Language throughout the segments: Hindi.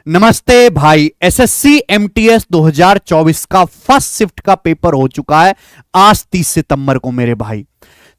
नमस्ते भाई। एसएससी एमटीएस 2024 का फर्स्ट शिफ्ट का पेपर हो चुका है आज 30 सितंबर को मेरे भाई।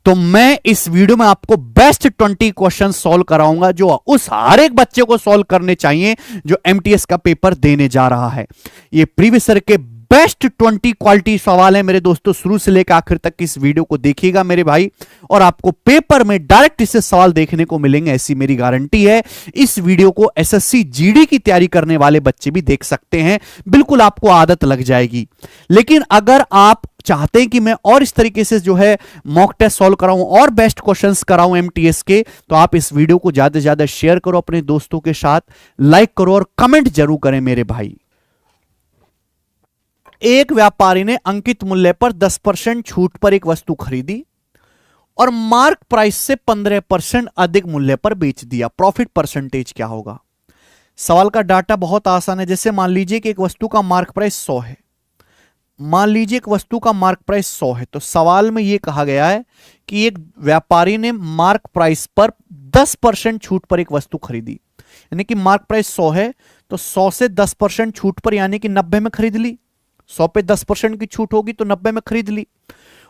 तो मैं इस वीडियो में आपको बेस्ट 20 क्वेश्चन सॉल्व कराऊंगा जो उस हर एक बच्चे को सॉल्व करने चाहिए जो एमटीएस का पेपर देने जा रहा है। ये प्रीवियस ईयर के बेस्ट 20 क्वालिटी सवाल है मेरे दोस्तों। शुरू से लेकर आखिर तक इस वीडियो को देखिएगा मेरे भाई, और आपको पेपर में डायरेक्ट इससे सवाल देखने को मिलेंगे, ऐसी मेरी गारंटी है। इस वीडियो को एसएससी जीडी की तैयारी करने वाले बच्चे भी देख सकते हैं, बिल्कुल आपको आदत लग जाएगी। लेकिन अगर आप चाहते हैं कि मैं और इस तरीके से जो है मॉक टेस्ट सॉल्व कराऊं और बेस्ट क्वेश्चंस कराऊं एमटीएस के, तो आप इस वीडियो को ज्यादा से ज्यादा शेयर करो अपने दोस्तों के साथ, लाइक करो और कमेंट जरूर करें मेरे भाई। एक व्यापारी ने अंकित मूल्य पर 10% छूट पर एक वस्तु खरीदी और मार्क प्राइस से 15% अधिक मूल्य पर बेच दिया। प्रॉफिट परसेंटेज क्या होगा? सवाल का डाटा बहुत आसान है। जैसे मान लीजिए कि एक वस्तु का मार्क प्राइस 100 है, मान लीजिए एक वस्तु का मार्क प्राइस 100 है, तो सवाल में यह कहा गया है कि एक व्यापारी ने मार्क प्राइस पर 10% छूट पर एक वस्तु खरीदी। यानी कि मार्क प्राइस 100 है तो 100 से 10% छूट पर यानी कि 90 में खरीद ली। 100 पे 10% की छूट होगी तो 90 में खरीद ली।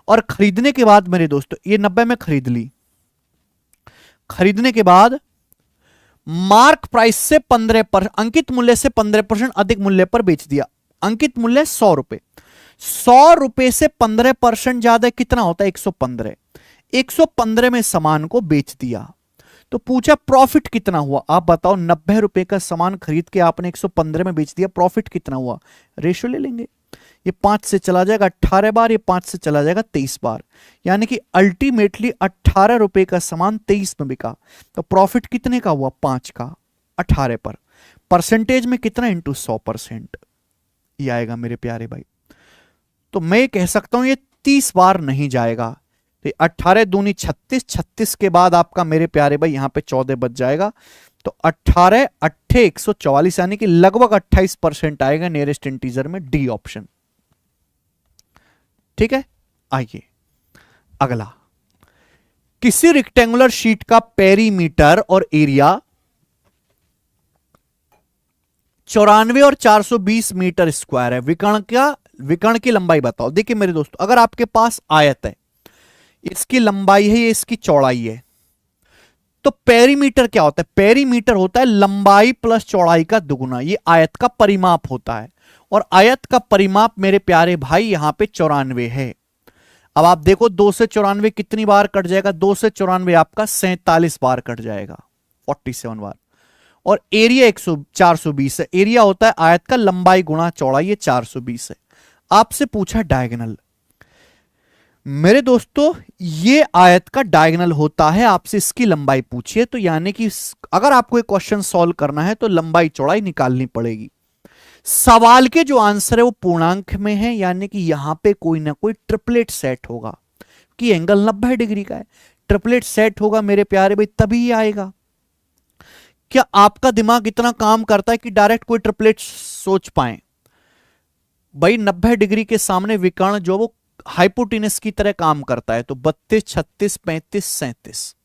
और खरीदने के बाद मेरे दोस्तों ये 90 में खरीद ली, खरीदने के बाद मार्क प्राइस से 15% अंकित मूल्य से 15% अधिक मूल्य पर बेच दिया। अंकित मूल्य 100 रुपए, 100 रुपए से 15% ज्यादा कितना होता है? 115। 115 में सामान को बेच दिया तो पूछा प्रॉफिट कितना हुआ। आप बताओ, 90 रुपए का सामान खरीद के आपने 115 में बेच दिया, प्रॉफिट कितना हुआ? रेशियो ले लेंगे, ये 5 से चला जाएगा 18 बार, ये 5 से चला जाएगा 23 बार, यानी कि अल्टीमेटली 18 रुपए का सामान 23 में बिका। तो प्रॉफिट कितने का हुआ? 5 का 18 पर। परसेंटेज में कितना? इंटू 100% ये आएगा मेरे प्यारे भाई। तो मैं कह सकता हूं ये 30 बार नहीं जाएगा। तो 18 दूनी 36, 36 के बाद आपका मेरे प्यारे भाई यहां पे 14 बच जाएगा। तो 18 अट्ठे 144 यानी कि लगभग 28% आएगा नियरेस्ट इंटीजर में, डी ऑप्शन। ठीक है, आइए अगला। किसी रेक्टेंगुलर शीट का पेरीमीटर और एरिया 94 और 420 मीटर स्क्वायर है। विकर्ण की लंबाई बताओ। देखिए मेरे दोस्तों, अगर आपके पास आयत है, इसकी लंबाई है, ये इसकी चौड़ाई है, तो पेरीमीटर क्या होता है? पेरीमीटर होता है लंबाई प्लस चौड़ाई का दुगुना। ये आयत का परिमाप होता है, और आयत का परिमाप मेरे प्यारे भाई यहां पे 94 है। अब आप देखो 2 से 94 कितनी बार कट जाएगा? 2 से 94 आपका 47 बार कट जाएगा, 47 बार। और एरिया 420 है। एरिया होता है आयत का लंबाई गुणा चौड़ाई, ये 420 है। आपसे पूछा डायगोनल। मेरे दोस्तों ये आयत का डायगोनल होता है, आपसे इसकी लंबाई पूछिए, तो यानी कि अगर आपको एक क्वेश्चन सॉल्व करना है तो लंबाई चौड़ाई निकालनी पड़ेगी। सवाल के जो आंसर है वो पूर्णांक में है, यानी कि यहां पे कोई ना कोई ट्रिपलेट सेट होगा कि एंगल 90 डिग्री का है। ट्रिपलेट सेट होगा मेरे प्यारे भाई, तभी ये आएगा। क्या आपका दिमाग इतना काम करता है कि डायरेक्ट कोई ट्रिपलेट सोच पाए? भाई 90 डिग्री के सामने विकर्ण जो वो हाइपोटेनस की तरह काम करता है। तो 32, 36, 35, 37,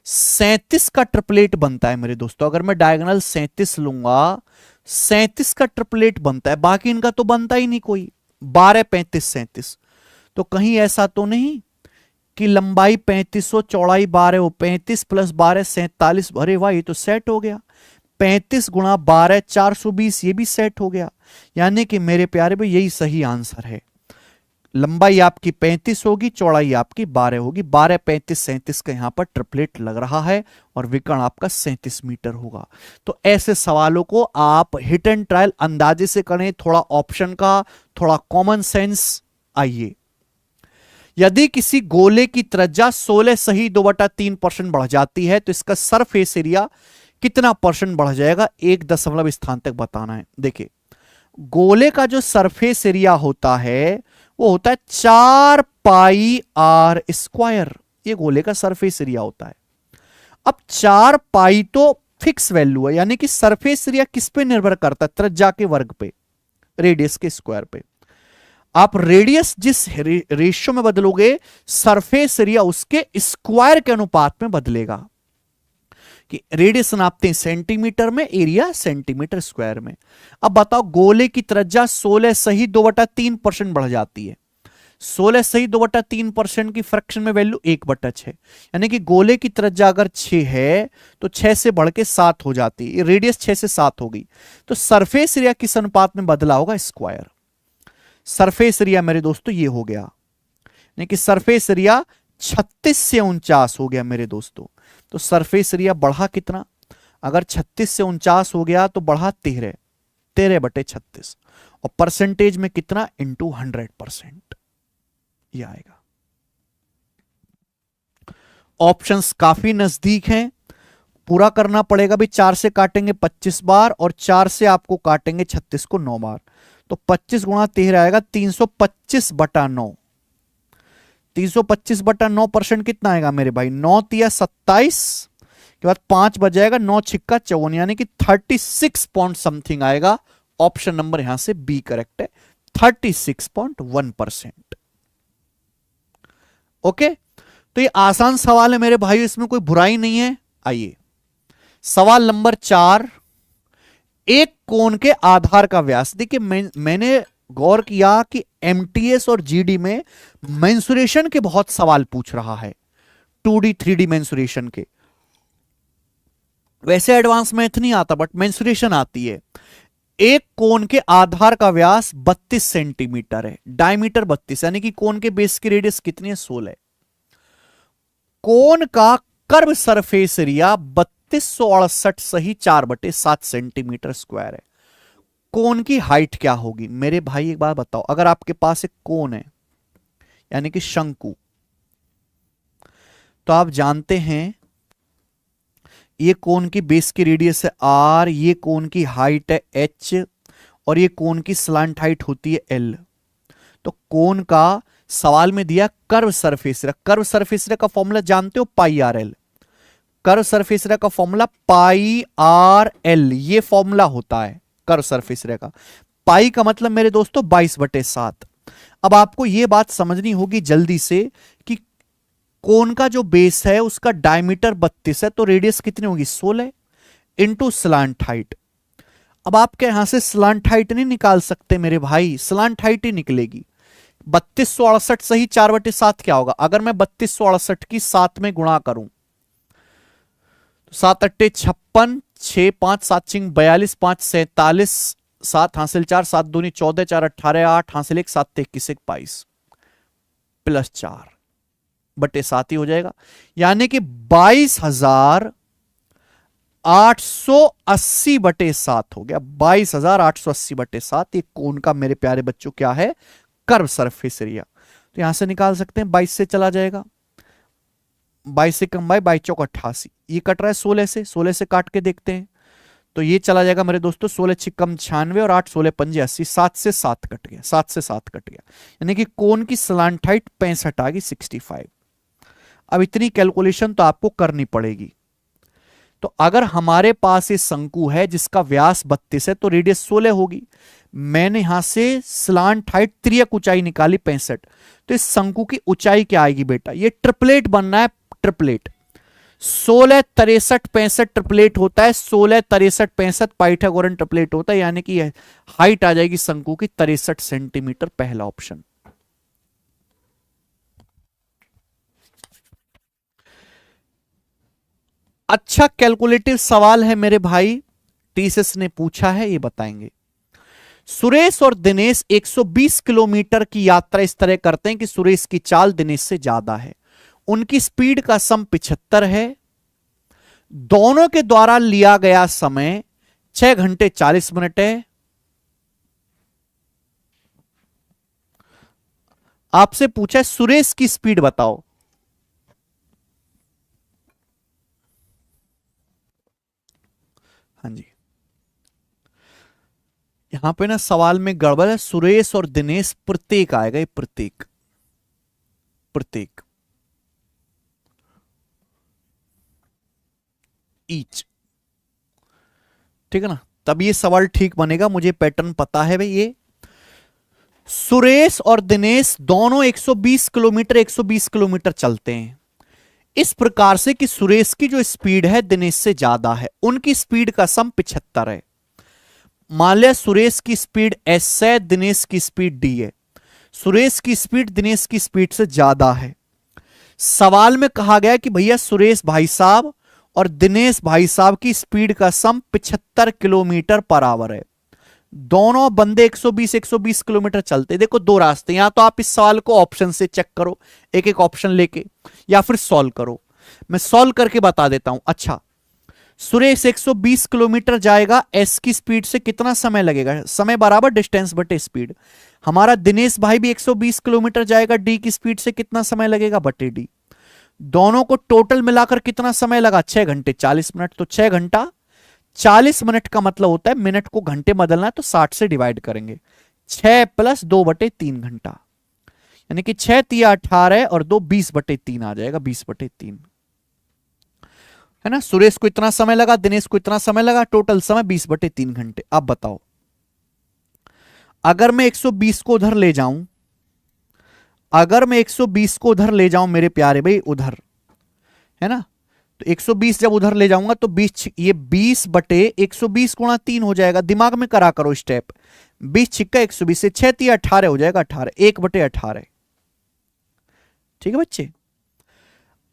37 का ट्रिपलेट बनता है मेरे दोस्तों। अगर मैं डायगोनल 37 लूंगा, 37 का ट्रिपलेट बनता है, बाकी इनका तो बनता ही नहीं कोई। 12, 35, 37। तो कहीं ऐसा तो नहीं कि लंबाई 35 हो, चौड़ाई 12 हो, 35 प्लस 12 47। अरे वाह, ये तो सेट हो गया। 35 गुणा 12 420, ये भी सेट हो गया। यानी कि मेरे प्यारे भाई यही सही आंसर है। लंबाई आपकी 35 होगी, चौड़ाई आपकी 12 होगी। 12, 35, 37 का यहां पर ट्रिपलेट लग रहा है, और विकर्ण आपका 37 मीटर होगा। तो ऐसे सवालों को आप हिट एंड ट्रायल अंदाजे से करें, थोड़ा ऑप्शन का, थोड़ा कॉमन सेंस। आइए, यदि किसी गोले की त्रिज्या 16 सही 2/3% बढ़ जाती है तो इसका सरफेस एरिया कितना परसेंट बढ़ जाएगा? 1 दशमलव स्थान तक बताना है। देखिए, गोले का जो सरफेस एरिया होता है वो होता है 4 पाई आर स्क्वायर। ये गोले का सरफेस एरिया होता है। अब 4 पाई तो फिक्स वैल्यू है, यानी कि सरफेस एरिया किस पे निर्भर करता है? त्रिज्या के वर्ग पे, रेडियस के स्क्वायर पे। आप रेडियस जिस रेशियो में बदलोगे, सरफेस एरिया उसके स्क्वायर के अनुपात में बदलेगा। कि रेडियस नापते हैं सेंटीमीटर में, एरिया सेंटीमीटर स्क्वायर में। अब बताओ गोले की त्रिज्या 16 सही 2/3% बढ़ जाती है। 16 सही 2/3% की फ्रैक्शन में वैल्यू 1/6, यानी कि गोले की त्रिज्या अगर 6 है तो 6 से बढ़ के 7 हो जाती है, रेडियस 6 से 7 हो गई। तो सरफेस एरिया किस अनुपात में बदला होगा? स्क्वायर। सरफेस एरिया मेरे दोस्तों ये हो गया, यानी कि सरफेस एरिया 36 से 49 हो गया मेरे दोस्तों। तो सरफेस एरिया बढ़ा कितना? अगर 36 से 49 हो गया तो बढ़ा 13, 13/36, और परसेंटेज में कितना? इंटू 100%, ये आएगा। ऑप्शंस काफी नजदीक हैं, पूरा करना पड़ेगा भी। 4 से काटेंगे 25 बार, और 4 से आपको काटेंगे 36 को 9 बार, तो 25 गुणा 13 आएगा 325/9। 325/9% कितना आएगा मेरे भाई? 9 तिया 27 के बाद 5 बच जाएगा, 9 छिक्का 54, यानी कि 36 पॉइंट समथिंग आएगा। ऑप्शन नंबर यहां से बी करेक्ट है, 36.1%। ओके, तो ये आसान सवाल है मेरे भाई, इसमें कोई बुराई नहीं है। आइए सवाल नंबर 4, एक कोण के आधार का व्यास। देखिए मैंने गौर किया कि एमटीएस और जीडी में मेंसुरेशन के बहुत सवाल पूछ रहा है, 2D 3D मेंसुरेशन के। वैसे एडवांस मैथ नहीं आता, बट मेंसुरेशन आती है। एक कोण के आधार का व्यास 32 सेंटीमीटर है, डायमीटर 32, यानी कि कोण के बेस की रेडियस कितनी है? 16। कोण का कर्व सरफेस एरिया 3268 सही 4/7 सेंटीमीटर स्क्वायर है। कोण की हाइट क्या होगी मेरे भाई? एक बात बताओ, अगर आपके पास एक कोण है यानी कि शंकु, तो आप जानते हैं ये कोण की बेस की रेडियस है r, ये कोण की हाइट है h, और ये कोण की स्लांट हाइट होती है l। तो कोण का सवाल में दिया curve surface area. Curve surface area का फॉर्मूला जानते हो? Pi R L. Curve surface area का फॉर्मूला पाई आर एल, ये फॉर्मूला होता है कर्व सरफेस एरिया का। पाई का मतलब मेरे दोस्तों 22/7। अब आपको यह बात समझनी होगी जल्दी से कि कोण का जो बेस है उसका डायमीटर 32 है, तो रेडियस कितनी होगी? 16 इंटू स्लांट हाइट। अब आपके यहां से स्लांट हाइट नहीं निकाल सकते मेरे भाई, स्लांट हाइट ही निकलेगी। 3268 सही 4/7 क्या होगा? अगर मैं 3268 की 7 में गुणा करूं तो 7 अट्टे 56, 6 5 7 छिंग 42, 5 47, 7 हासिल 4, 7 दूनी 14, 4 18, 8 हासिल 1, 7 21, 22 प्लस 4/7 ही हो जाएगा, यानी कि 22,880/7 हो गया। 22,880/7 ये कोण का मेरे प्यारे बच्चों क्या है? Curve surface area. तो यहां से निकाल सकते हैं, 22 से चला जाएगा, 22 से कम 22 चौक 88, ये कट रहा है 16 से, 16 से काट के देखते हैं तो ये चला जाएगा मेरे दोस्तों 16 छिक्कम 96 और 8 16 पंजे 80, 7 से 7 कट गया, 7 से 7 कट गया, यानी कि कोण की स्लांट हाइट 65 आ गई 65। अब इतनी कैलकुलेशन तो आपको करनी पड़ेगी। तो अगर हमारे पास ये शंकु है जिसका व्यास 32 है तो रेडियस 16 होगी। मैंने यहां से स्लांट हाइट त्रियक ऊंचाई निकाली 65, तो इस शंकु की ऊंचाई क्या आएगी बेटा? ये ट्रिपलेट बनना है, ट्रिपलेट 16 63 65 ट्रिपलेट होता है, 16 63 65 पाइथागोरन ट्रिपलेट होता है, यानी कि हाइट आ जाएगी शंकु की 63 सेंटीमीटर, पहला ऑप्शन। अच्छा कैलकुलेटिव सवाल है मेरे भाई, टीसीएस ने पूछा है, ये बताएंगे। सुरेश और दिनेश 120 किलोमीटर की यात्रा इस तरह करते हैं कि सुरेश की चाल दिनेश से ज्यादा है, उनकी स्पीड का सम 75 है, दोनों के द्वारा लिया गया समय 6 घंटे 40 मिनट है। आपसे पूछा है सुरेश की स्पीड बताओ। हाँ जी, यहां पे ना सवाल में गड़बड़ है, सुरेश और दिनेश प्रत्येक आएगा, ये प्रत्येक, प्रत्येक ईच, ठीक है ना, तब ये सवाल ठीक बनेगा। मुझे पैटर्न पता है भाई। ये सुरेश और दिनेश दोनों 120 किलोमीटर 120 किलोमीटर चलते हैं। इस प्रकार से कि सुरेश की जो स्पीड है दिनेश से ज्यादा है, उनकी स्पीड का सम 75 है। मान लिया सुरेश की स्पीड एस है, दिनेश की स्पीड डी है। सुरेश की स्पीड दिनेश की स्पीड से ज्यादा है। सवाल में कहा गया कि भैया सुरेश भाई साहब और दिनेश भाई साहब की स्पीड का सम 75 किलोमीटर पर आवर है। दोनों बंदे 120 किलोमीटर चलते। देखो दो रास्ते, या तो आप इस सवाल को ऑप्शन से चेक करो, एक एक ऑप्शन लेके, या फिर सॉल्व करो। मैं सॉल्व करके बता देता हूं। अच्छा, सुरेश 120 किलोमीटर जाएगा, एस की स्पीड से कितना समय लगेगा? समय बराबर डिस्टेंस बटे स्पीड। हमारा दिनेश भाई भी 120 किलोमीटर जाएगा, डी की स्पीड से कितना समय लगेगा? बटे डी। दोनों को टोटल मिलाकर कितना समय लगा? 6 घंटे 40 मिनट। तो 6 घंटा 40 मिनट का मतलब होता है, मिनट को घंटे बदलना है तो 60 से डिवाइड करेंगे। 6 + 2/3 घंटा, यानी कि 6 × 18 और 2 20/3 आ जाएगा, 20/3 है ना। सुरेश को इतना समय लगा, दिनेश को इतना समय लगा, टोटल समय 20/3 घंटे। अब बताओ, अगर मैं 120 को उधर ले जाऊं, अगर मैं 120 को उधर ले जाऊं मेरे प्यारे भाई, उधर है ना, तो 120 जब उधर ले जाऊंगा तो 20, ये 20/120 × 3 हो जाएगा। दिमाग में करा करो स्टेप। 20 छिक्का 120 से 6 × 18 हो जाएगा 18, 1/18। ठीक है बच्चे।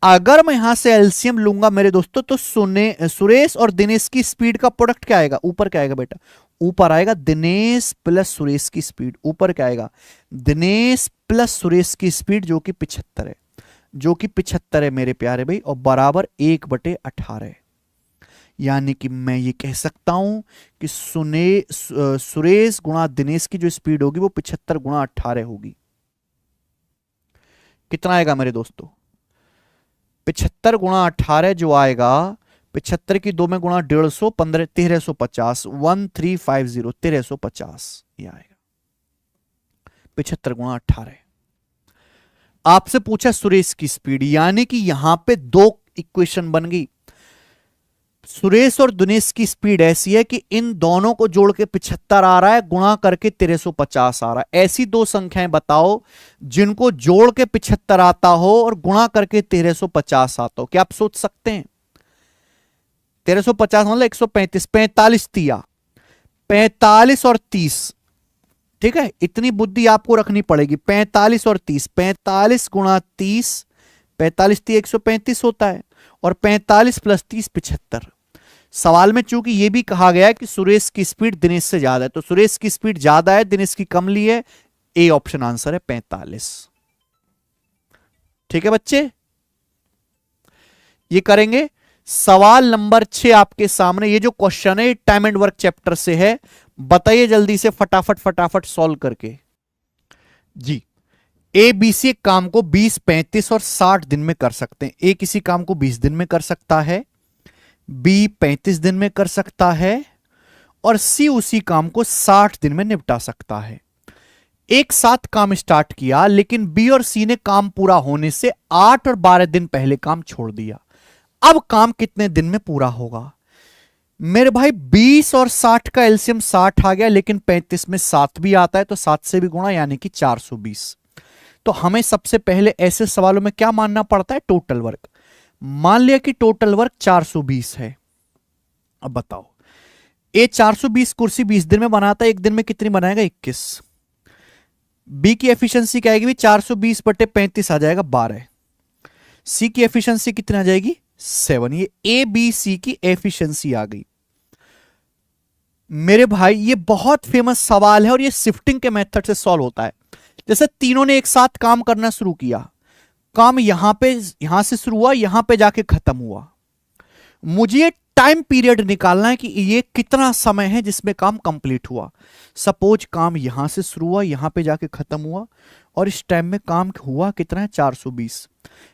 अगर मैं यहां से एलसीएम लूंगा मेरे दोस्तों, तो सुरेश और दिनेश की स्पीड का प्रोडक्ट क्या आएगा? ऊपर क्या आएगा बेटा? ऊपर आएगा दिनेश प्लस सुरेश की स्पीड। ऊपर क्या आएगा? दिनेश प्लस सुरेश की स्पीड, जो कि 75 है, जो कि 75 है मेरे प्यारे भाई, और बराबर 1/18। यानी कि मैं ये कह सकता हूं कि सुरेश गुणा दिनेश की जो स्पीड होगी वो 75 × 18 होगी। कितना आएगा मेरे दोस्तों? 75 × 18 जो आएगा, 75 की 2 में गुणा 150, 15 1350, 1350, 1350 ये आएगा। 75 × 18। आपसे पूछा सुरेश की स्पीड, यानी कि यहां पे दो इक्वेशन बन गई। सुरेश और दिनेश की स्पीड ऐसी है कि इन दोनों को जोड़ के 75 आ रहा है, गुणा करके 1350 आ रहा है। ऐसी दो संख्याएं बताओ जिनको जोड़ के 75 आता हो और गुणा करके 1350 आता हो। क्या आप सोच सकते हैं? 1350 मतलब 135, 45 तिया 45 और 30। ठीक है, इतनी बुद्धि आपको रखनी पड़ेगी। 45 और 30, 45 × 30, 45 × 135 होता है, और 45 + 30 75। सवाल में चूंकि यह भी कहा गया है कि सुरेश की स्पीड दिनेश से ज्यादा है, तो सुरेश की स्पीड ज्यादा है, दिनेश की कम ली है। ए ऑप्शन आंसर है 45। ठीक है बच्चे, ये करेंगे। सवाल नंबर 6 आपके सामने, ये जो क्वेश्चन है टाइम एंड वर्क चैप्टर से है। बताइए जल्दी से, फटाफट फटाफट सॉल्व करके जी। ए बी सी काम को 20, 35 और 60 दिन में कर सकते हैं। ए किसी काम को 20 दिन में कर सकता है, बी 35 दिन में कर सकता है, और सी उसी काम को 60 दिन में निपटा सकता है। एक साथ काम स्टार्ट किया, लेकिन बी और सी ने काम पूरा होने से 8 और 12 दिन पहले काम छोड़ दिया। अब काम कितने दिन में पूरा होगा? मेरे भाई 20 और 60 का एलसीएम 60 आ गया, लेकिन 35 में 7 भी आता है, तो 7 से भी गुणा, यानी कि 420। तो हमें सबसे पहले ऐसे सवालों में क्या मानना पड़ता है? Total work. मान लिया कि टोटल वर्क 420 है। अब बताओ, ए 420 कुर्सी 20 दिन में बनाता है, एक दिन में कितनी बनाएगा? 21। बी की एफिशिएंसी क्या आएगी? 420/35 आ जाएगा 12। सी की एफिशिएंसी कितनी आ जाएगी? 7। ये ए बी सी की एफिशिएंसी आ गई। मेरे भाई ये बहुत फेमस सवाल है, और ये शिफ्टिंग के मेथड से सॉल्व होता है। जैसे तीनों ने एक साथ काम करना शुरू किया, काम यहां से शुरू हुआ, यहां पे जाके खत्म हुआ। मुझे टाइम पीरियड निकालना है कि ये कितना समय है जिसमें काम कंप्लीट हुआ। सपोज काम यहां से शुरू हुआ, यहां पे जाके खत्म हुआ, और इस टाइम में काम हुआ कितना है? 420।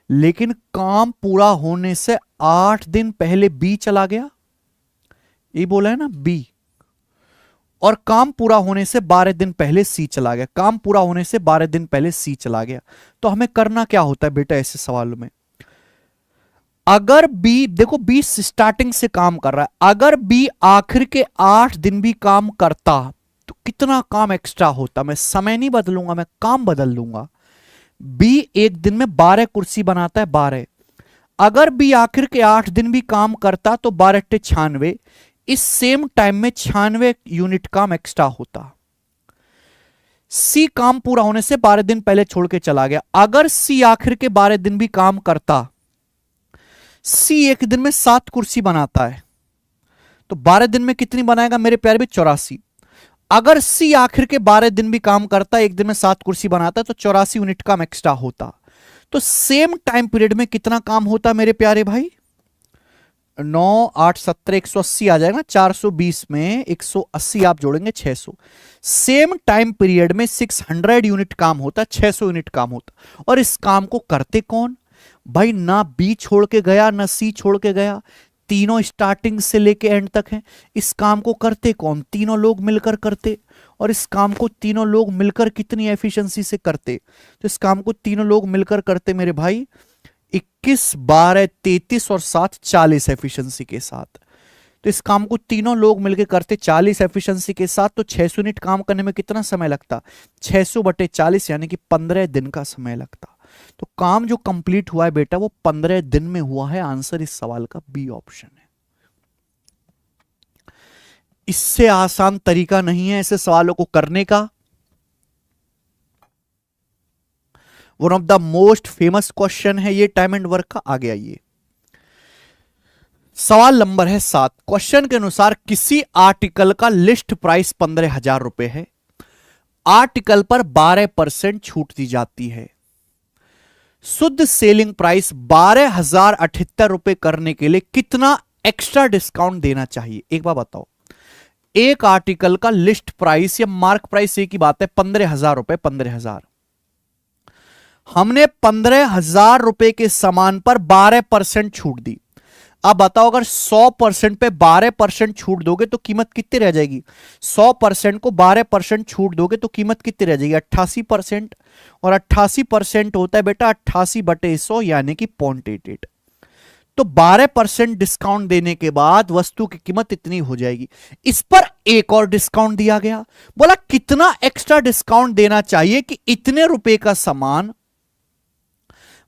लेकिन काम पूरा होने से 8 दिन पहले बी चला गया, ये बोला है ना बी, और काम पूरा होने से 12 दिन पहले सी चला गया। काम पूरा होने से 12 दिन पहले सी चला गया। तो हमें करना क्या होता है बेटा ऐसे सवालों में? अगर बी, देखो बी स्टार्टिंग से काम कर रहा है, अगर बी आखिर के 8 दिन भी काम करता तो कितना काम एक्स्ट्रा होता? मैं समय नहीं बदलूंगा, मैं काम बदल लूंगा। बी एक दिन में 12 कुर्सी बनाता है, 12। अगर बी आखिर के 8 दिन भी काम करता तो 12×96, इस सेम टाइम में 96 यूनिट काम एक्स्ट्रा होता। सी काम पूरा होने से 12 दिन पहले छोड़ के चला गया। अगर सी आखिर के 12 दिन भी काम करता, सी एक दिन में 7 कुर्सी बनाता है, तो 12 दिन में कितनी बनाएगा मेरे प्यारे भी? 84। अगर सी आखिर के 12 दिन भी काम करता, एक दिन में 7 कुर्सी बनाता, तो 84 यूनिट काम एक्स्ट्रा होता। तो सेम टाइम पीरियड में कितना काम होता मेरे प्यारे भाई? 9, 8, 17, 180 आ जाएगा। 420 में 180 आप जोड़ेंगे 600। सेम टाइम पीरियड में 600 यूनिट काम होता, 600 यूनिट काम होता। और इस काम को करते कौन भाई? ना बी छोड़ के गया, ना सी छोड़ के गया, तीनों स्टार्टिंग से लेके एंड तक हैं। इस काम को करते कौन? तीनों लोग मिलकर करते। और इस काम को तीनों लोग मिलकर कितनी एफिशिएंसी से करते? तो इस काम को तीनों लोग मिलकर करते मेरे भाई 21, 12, 33 और 7, 40 एफिशिएंसी के साथ। तो इस काम को तीनों लोग मिलकर करते 40 एफिशिएंसी के साथ। तो 600 यूनिट काम करने में कितना समय लगता? 600/40 यानी कि 15 दिन का समय लगता। तो काम जो कंप्लीट हुआ है बेटा वो 15 दिन में हुआ है। आंसर इस सवाल का बी ऑप्शन है। इससे आसान तरीका नहीं है ऐसे सवालों को करने का। One of the most famous question है ये टाइम एंड वर्क का। आगे आइए, सवाल नंबर है 7। क्वेश्चन के अनुसार किसी आर्टिकल का लिस्ट प्राइस 15,000 रुपए है, आर्टिकल पर 12% छूट दी जाती है। शुद्ध सेलिंग प्राइस 12,078 रुपए करने के लिए कितना एक्स्ट्रा डिस्काउंट देना चाहिए? एक बार बताओ, एक आर्टिकल का लिस्ट प्राइस या मार्क प्राइस एक ही बात है, 15,000 रुपए। 15,000 हमने 15,000 रुपए के सामान पर 12% छूट दी। अब बताओ अगर 100% पे 12% छूट दोगे तो कीमत कितनी रह जाएगी? 100% को 12% छूट दोगे तो कीमत कितनी रह जाएगी? 88%। और 88% होता है बेटा 88/100 यानी कि 0.88। तो 12% डिस्काउंट देने के बाद वस्तु की कीमत इतनी हो जाएगी। इस पर एक और डिस्काउंट दिया गया। बोला कितना एक्स्ट्रा डिस्काउंट देना चाहिए कि इतने रुपए का सामान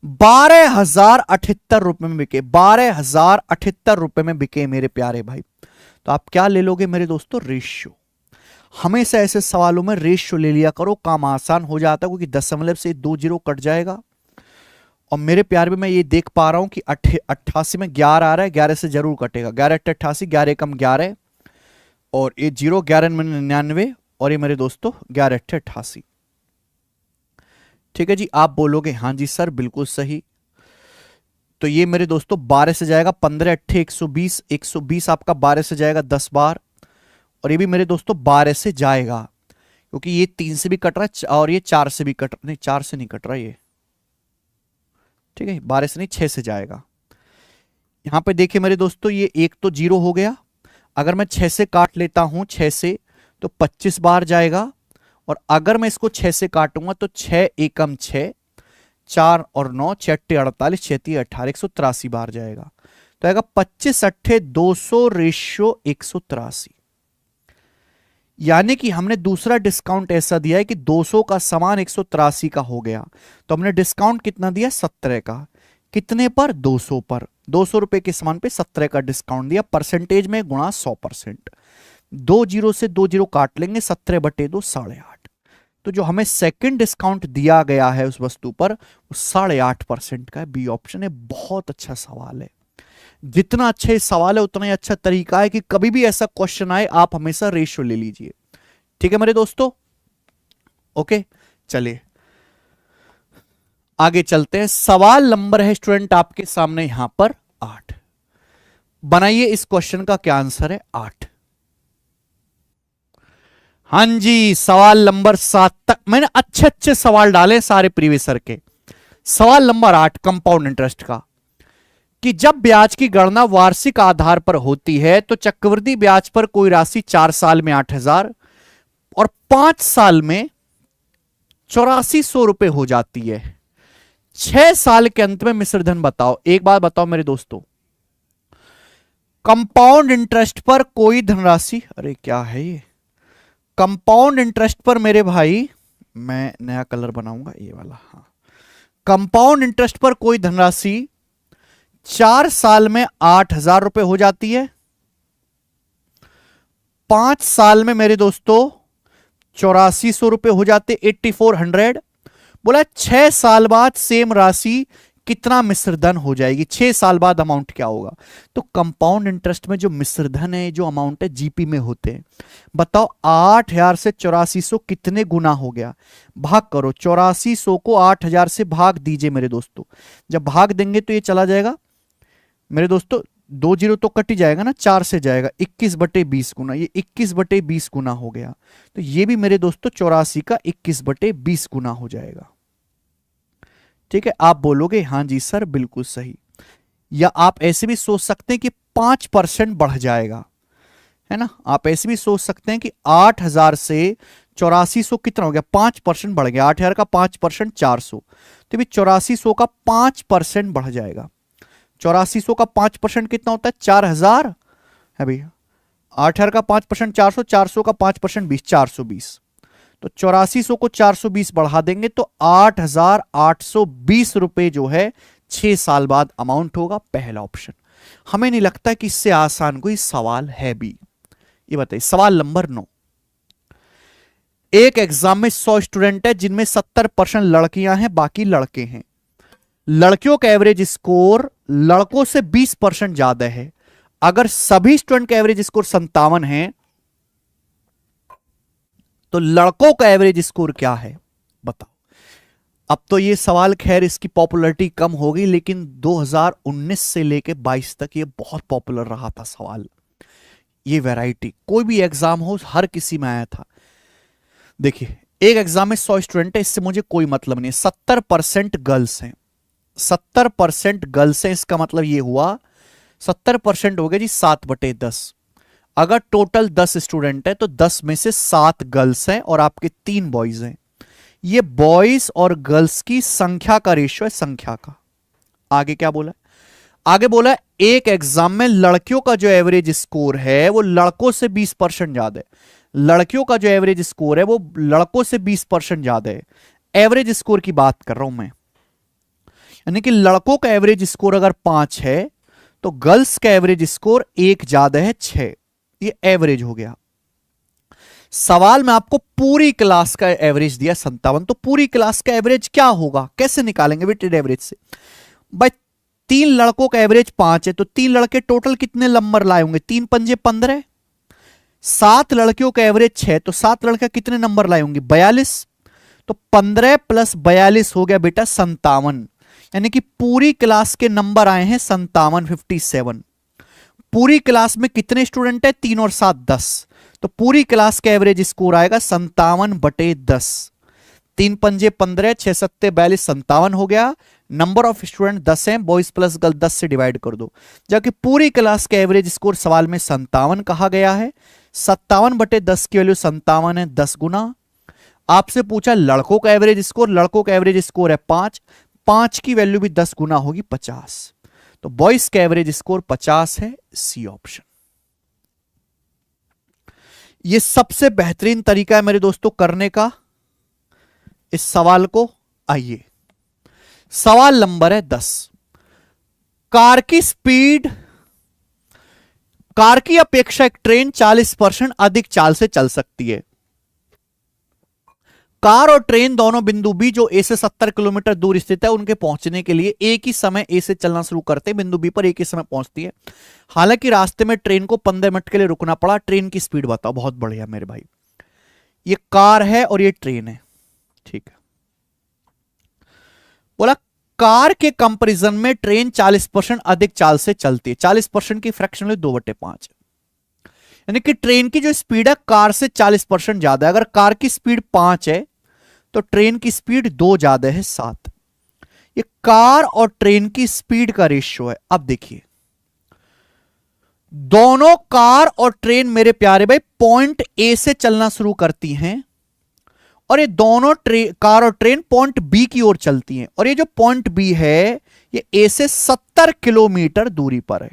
12,078 रुपए में बिके। 12,078 रुपए में बिके मेरे प्यारे भाई। तो आप क्या ले लोगे मेरे दोस्तों? रेशियो। हमेशा ऐसे सवालों में रेशियो ले लिया करो, काम आसान हो जाता है, क्योंकि दशमलव से 2 जीरो कट जाएगा। और मेरे प्यारे में मैं ये देख पा रहा हूं कि 88 में 11 आ रहा है, 11 से जरूर कटेगा। 11×8 = 88, 11 कम 11 और ये 0, 11 में 99 और ये मेरे दोस्तों 11×88। ठीक है जी, आप बोलोगे हाँ जी सर बिल्कुल सही। तो ये मेरे दोस्तों 12 से जाएगा 15×8 120, 120 आपका 12 से जाएगा 10 बार। और ये भी मेरे दोस्तों 12 से जाएगा, क्योंकि ये 3 से भी कट रहा है और ये 4 से भी कट रहा, नहीं 4 से नहीं कट रहा ये, ठीक है 12 से नहीं 6 से जाएगा। यहां पे देखिए मेरे दोस्तों ये एक तो 0 हो गया। अगर मैं 6 से काट लेता हूं 6 से तो 25 बार जाएगा। और अगर मैं इसको 6 से काटूंगा तो 6 एकम 6, 4 और 9, 6 × 48, 6 × 18, 183 बार जाएगा। तो आएगा 25 × 200 रेशियो 183। यानी कि हमने दूसरा डिस्काउंट ऐसा दिया है कि 200 का सामान 183 का हो गया। तो हमने डिस्काउंट कितना दिया? 17 का। कितने पर? 200 पर। 200 रुपए के सामान पे 17 का डिस्काउंट दिया। परसेंटेज में गुणा 100%। 2 जीरो से 2 जीरो काट लेंगे, 17/2 8.5। तो जो हमें सेकंड डिस्काउंट दिया गया है उस वस्तु पर वो 8.5% का है। बी ऑप्शन है। बहुत अच्छा सवाल है। जितना अच्छा ये सवाल है उतना ही अच्छा तरीका है कि कभी भी ऐसा क्वेश्चन आए आप हमेशा रेशियो ले लीजिए। ठीक है मेरे दोस्तों, ओके चलिए आगे चलते हैं। सवाल नंबर है स्टूडेंट आपके सामने यहां पर 8। बनाइए इस क्वेश्चन का क्या आंसर है? 8। हां जी, सवाल नंबर 7 तक मैंने अच्छे अच्छे सवाल डाले सारे प्रीवियसर के। सवाल नंबर 8 कंपाउंड इंटरेस्ट का, कि जब ब्याज की गणना वार्षिक आधार पर होती है तो चक्रवृद्धि ब्याज पर कोई राशि 4 साल में 8,000 और 5 साल में 8400 रुपए हो जाती है। 6 साल के अंत में मिश्र धन बताओ। एक बात बताओ मेरे दोस्तों, कंपाउंड इंटरेस्ट पर कोई धनराशि, अरे क्या है ये, कंपाउंड इंटरेस्ट पर मेरे भाई, मैं नया कलर बनाऊंगा ये वाला। हाँ, कंपाउंड इंटरेस्ट पर कोई धनराशि 4 साल में 8,000 रुपए हो जाती है, 5 साल में मेरे दोस्तों 8400 रुपए हो जाते, 8400। बोला 6 साल बाद सेम राशि कितना मिश्रधन हो जाएगी, 6 साल बाद अमाउंट क्या होगा। तो कंपाउंड इंटरेस्ट में जो मिश्रधन है, जो अमाउंट है जीपी में होते हैं। बताओ 8000 से 8400 कितने गुना हो गया, भाग करो। 8400 को 8000 से भाग दीजिए मेरे दोस्तों। जब भाग देंगे तो ये चला जाएगा मेरे दोस्तों, 2 जीरो तो कट ही जाएगा ना, 4 से जाएगा, 21/20 गुना, ये 21/20 गुना हो गया। तो ये भी मेरे दोस्तों 84 का 21/20 गुना हो जाएगा। ठीक है, आप बोलोगे हाँ जी सर बिल्कुल सही। या आप ऐसे भी सोच सकते हैं कि 5% बढ़ जाएगा, है ना। आप ऐसे भी सोच सकते हैं कि 8000 से 8400 कितना हो गया, 5% बढ़ गया। 8000 का 5% 400, तो भी 8400 का 5% बढ़ जाएगा। 8400 का 5% कितना होता है, 4000 है भैया। 8000 का 5% 400, 400 का 5% 20, 420। तो 8400 को 420 बढ़ा देंगे तो 8820 रुपए जो है 6 साल बाद अमाउंट होगा, पहला ऑप्शन। हमें नहीं लगता कि इससे आसान कोई सवाल है भी। ये बताइए सवाल नंबर 9। एक एग्जाम में 100 स्टूडेंट है जिनमें 70% लड़कियां हैं, बाकी लड़के हैं। लड़कियों का एवरेज स्कोर लड़कों से 20% ज्यादा है। अगर सभी स्टूडेंट का एवरेज स्कोर 57 है तो लड़कों का एवरेज स्कोर क्या है, बताओ। अब तो ये सवाल खैर इसकी पॉपुलैरिटी कम हो गई, लेकिन 2019 से लेके 22 तक ये बहुत पॉपुलर रहा था सवाल। ये वैरायटी कोई भी एग्जाम हो हर किसी में आया था। देखिए एक एग्जाम में 100 स्टूडेंट है, इससे मुझे कोई मतलब नहीं। 70% गर्ल्स हैं, 70% गर्ल्स हैं, इसका मतलब ये हुआ 70% हो गया जी 7/10। अगर टोटल 10 स्टूडेंट है तो 10 में से 7 गर्ल्स हैं और आपके 3 बॉयज हैं। ये बॉयज और गर्ल्स की संख्या का रेशियो है, संख्या का। आगे क्या बोला, आगे बोला एक एग्जाम में लड़कियों का जो एवरेज स्कोर है वो लड़कों से 20% ज्यादा है। लड़कियों का जो एवरेज स्कोर है वो लड़कों से 20% ज्यादा है। एवरेज स्कोर की बात कर रहा हूं मैं, यानी कि लड़कों का एवरेज स्कोर अगर 5 है तो गर्ल्स का एवरेज स्कोर 1 ज्यादा है, 6। ये एवरेज हो गया। सवाल में आपको पूरी क्लास का एवरेज दिया 57, तो पूरी क्लास का एवरेज क्या होगा, कैसे निकालेंगे वेटेड एवरेज से। भाई 3 लड़कों का एवरेज 5 है तो 3 लड़के टोटल कितने नंबर लाए होंगे, 3 पंजे 15। 7 लड़कियों का एवरेज 6 तो 7 लड़के कितने नंबर लाए होंगे, 42। तो 15 + 42 हो गया बेटा 57, यानी कि पूरी क्लास के नंबर आए हैं 57, 57। पूरी क्लास में कितने स्टूडेंट है, 3 और 7 10, तो पूरी क्लास का एवरेज स्कोर आएगा 57/10। 3 पंजे 15, 6 सत्ते 42, 57 हो गया। नंबर ऑफ स्टूडेंट 10 हैं, बॉयज प्लस गर्ल 10 से डिवाइड कर दो, जबकि पूरी क्लास का एवरेज स्कोर सवाल में 57 कहा गया है। 57/10 की वैल्यू 57 है, 10 गुना। आपसे पूछा लड़कों का एवरेज स्कोर, लड़कों का एवरेज स्कोर है 5, 5 की वैल्यू भी 10 गुना होगी 50। तो बॉयज का एवरेज स्कोर 50 है, सी ऑप्शन। यह सबसे बेहतरीन तरीका है मेरे दोस्तों करने का इस सवाल को। आइए सवाल नंबर है 10। कार की अपेक्षा एक ट्रेन 40% अधिक चाल से चल सकती है। कार और ट्रेन दोनों बिंदु बी जो ए से 70 किलोमीटर दूर स्थित है उनके पहुंचने के लिए एक ही समय ए से चलना शुरू करते हैं, बिंदु बी पर एक ही समय पहुंचती है। हालांकि रास्ते में ट्रेन को 15 मिनट के लिए रुकना पड़ा। ट्रेन की स्पीड बताओ। बहुत बढ़िया मेरे भाई, ये कार है और ये ट्रेन है, ठीक है। बोला कार के कंपैरिजन में ट्रेन 40% अधिक चाल से चलती है। 40% की फ्रैक्शन 2/5, यानी कि ट्रेन की जो स्पीड है कार से 40% ज्यादा है। अगर कार की स्पीड 5 है तो ट्रेन की स्पीड 2 ज्यादा है, 7। ये कार और ट्रेन की स्पीड का रेशियो है। अब देखिए दोनों कार और ट्रेन मेरे प्यारे भाई पॉइंट ए से चलना शुरू करती हैं और ये दोनों कार और ट्रेन पॉइंट बी की ओर चलती हैं। और ये जो पॉइंट बी है ये ए से 70 किलोमीटर दूरी पर है,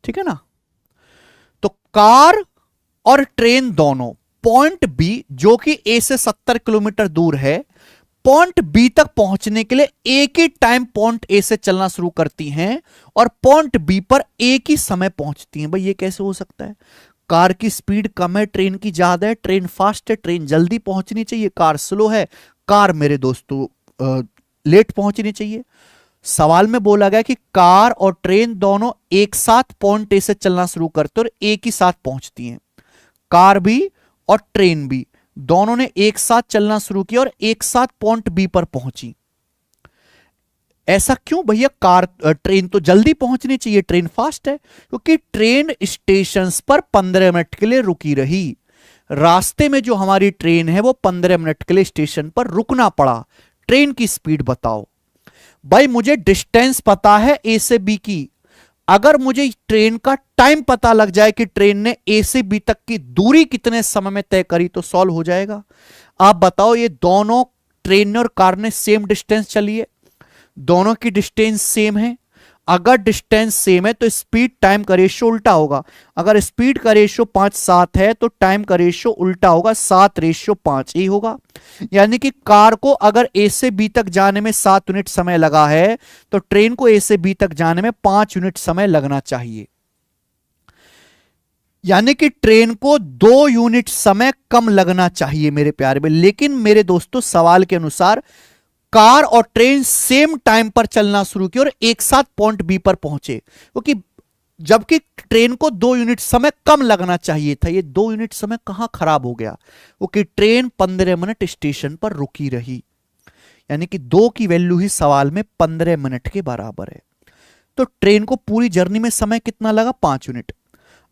ठीक है ना। तो कार और ट्रेन दोनों पॉइंट बी जो कि ए से 70 किलोमीटर दूर है, पॉइंट बी तक पहुंचने के लिए एक ही टाइम पॉइंट ए से चलना शुरू करती हैं और पॉइंट बी पर एक ही समय पहुंचती हैं। भाई ये कैसे हो सकता है? कार की स्पीड कम है, ट्रेन की ज्यादा है, ट्रेन फास्ट है, ट्रेन जल्दी पहुंचनी चाहिए, कार स्लो है, कार मेरे दोस्तों लेट पहुंचनी चाहिए। सवाल में बोला गया कि कार और ट्रेन दोनों एक साथ पॉइंट ए से चलना शुरू करते और एक ही साथ पहुंचती हैं। कार भी और ट्रेन भी दोनों ने एक साथ चलना शुरू किया और एक साथ पॉइंट बी पर पहुंची। ऐसा क्यों भैया? ट्रेन तो जल्दी पहुंचनी चाहिए, ट्रेन फास्ट है। क्योंकि ट्रेन स्टेशन पर 15 मिनट के लिए रुकी रही। रास्ते में जो हमारी ट्रेन है वो 15 मिनट के लिए स्टेशन पर रुकना पड़ा। ट्रेन की स्पीड बताओ। भाई मुझे डिस्टेंस पता है ए से बी की, अगर मुझे ट्रेन का टाइम पता लग जाए कि ट्रेन ने ए से बी तक की दूरी कितने समय में तय करी तो सॉल्व हो जाएगा। आप बताओ, ये दोनों ट्रेन और कार ने सेम डिस्टेंस चली है, दोनों की डिस्टेंस सेम है। अगर डिस्टेंस सेम है तो स्पीड टाइम का रेशियो उल्टा होगा। अगर स्पीड का रेशियो 5:7 है तो टाइम का रेशियो उल्टा होगा, 7:5 ही होगा। यानी कि कार को अगर ए से बी तक जाने में 7 यूनिट समय लगा है तो ट्रेन को ए से बी तक जाने में 5 यूनिट समय लगना चाहिए। यानी कि ट्रेन को 2 यूनिट समय कम लगना चाहिए मेरे प्यारे में। लेकिन मेरे दोस्तों सवाल के अनुसार कार और ट्रेन सेम टाइम पर चलना शुरू की और एक साथ पॉइंट बी पर पहुंचे, क्योंकि जबकि ट्रेन को 2 यूनिट समय कम लगना चाहिए था। ये 2 यूनिट समय कहां खराब हो गया? क्योंकि ट्रेन 15 मिनट स्टेशन पर रुकी रही। यानी कि 2 की वैल्यू ही सवाल में 15 मिनट के बराबर है। तो ट्रेन को पूरी जर्नी में समय कितना लगा? 5 यूनिट।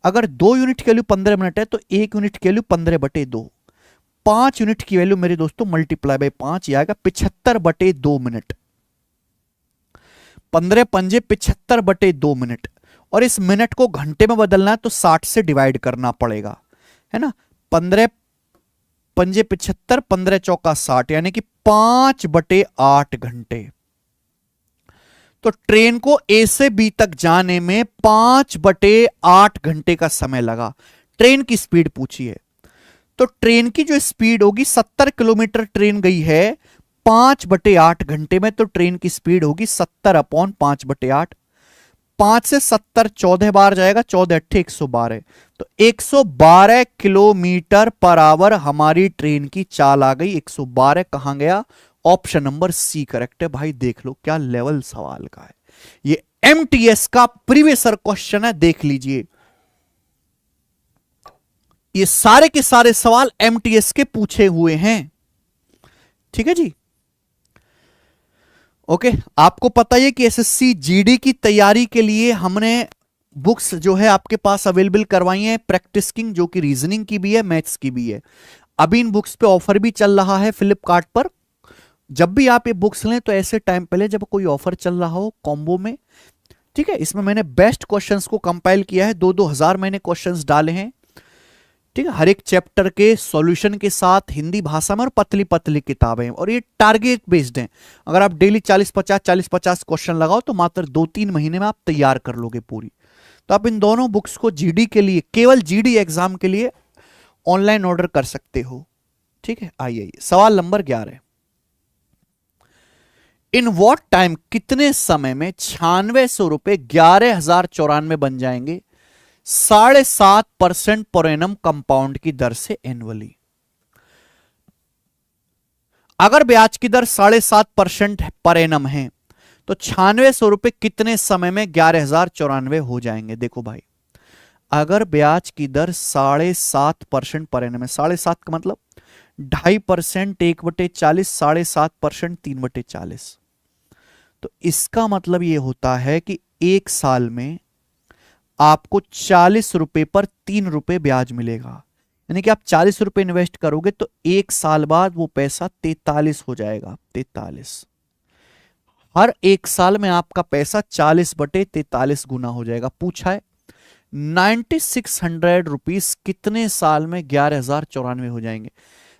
अगर 2 यूनिट की वैल्यू 15 मिनट है तो 1 यूनिट की वैल्यू 15/2। 5 यूनिट की वैल्यू मेरे दोस्तों मल्टीप्लाई बाय 5 आएगा 75/2 मिनट। 15 पंजे 75/2 मिनट। और इस मिनट को घंटे में बदलना है तो 60 से डिवाइड करना पड़ेगा, है ना। 15 पंजे 75, 15 चौका 60, यानी कि 5/8 घंटे। तो ट्रेन को ए से बी तक जाने में 5/8 घंटे का समय लगा। ट्रेन की स्पीड पूछी है तो ट्रेन की जो स्पीड होगी 70 किलोमीटर ट्रेन गई है 5/8 घंटे में, तो ट्रेन की स्पीड होगी 70/5/8। 5 से 70 14 बार जाएगा, 14 × 8 112। तो 112 किलोमीटर पर आवर हमारी ट्रेन की चाल आ गई। 112 कहां गया? ऑप्शन नंबर सी करेक्ट है। भाई देख लो क्या लेवल सवाल का है। ये एमटीएस का प्रीवियस क्वेश्चन है, देख लीजिए। ये सारे के सारे सवाल एमटीएस के पूछे हुए हैं। ठीक है जी, ओके। आपको पता है कि एसएससी जीडी की तैयारी के लिए हमने बुक्स जो है आपके पास अवेलेबल करवाई है, प्रैक्टिस किंग, जो कि रीजनिंग की भी है, मैथ्स की भी है। अभी इन बुक्स पे ऑफर भी चल रहा है फ्लिपकार्ट पर। जब भी आप ये बुक्स लें तो ऐसे टाइम पहले जब कोई ऑफर चल रहा हो कॉम्बो में, ठीक है। इसमें मैंने बेस्ट क्वेश्चंस को कंपाइल किया है, 2-2 हजार मैंने क्वेश्चंस डाले हैं, ठीक है। हर एक चैप्टर के सॉल्यूशन के साथ हिंदी भाषा में, और पतली पतली किताबें, और ये टारगेट बेस्ड हैं। अगर आप डेली 40-50 क्वेश्चन लगाओ तो मात्र 2-3 महीने में आप तैयार कर लोगे पूरी। तो आप इन दोनों बुक्स को जीडी के लिए, केवल जीडी एग्जाम के लिए ऑनलाइन ऑर्डर कर सकते हो, ठीक है। आइए सवाल नंबर 11। इन वॉट टाइम, कितने समय में 9600 रुपए 11,094 बन जाएंगे 7.5% पर एनम कंपाउंड की दर से एनुअली? अगर ब्याज की दर 7.5% पर एनम है तो 9600 रुपए कितने समय में 11,094 हो जाएंगे? देखो भाई, अगर ब्याज की दर 7.5% पर एनम है, 7.5 का मतलब 2.5%, 1/40, 7.5% 3/40। तो इसका मतलब यह होता है कि एक साल में आपको 40 रुपए पर 3 रुपए ब्याज मिलेगा। यानी कि आप 40 रुपए इन्वेस्ट करोगे तो एक साल बाद वो पैसा 43 हो जाएगा। 43, हर एक साल में आपका पैसा 40/43 गुना हो जाएगा। पूछा है 9600 रुपीज कितने साल में 11,094 हो जाएंगे।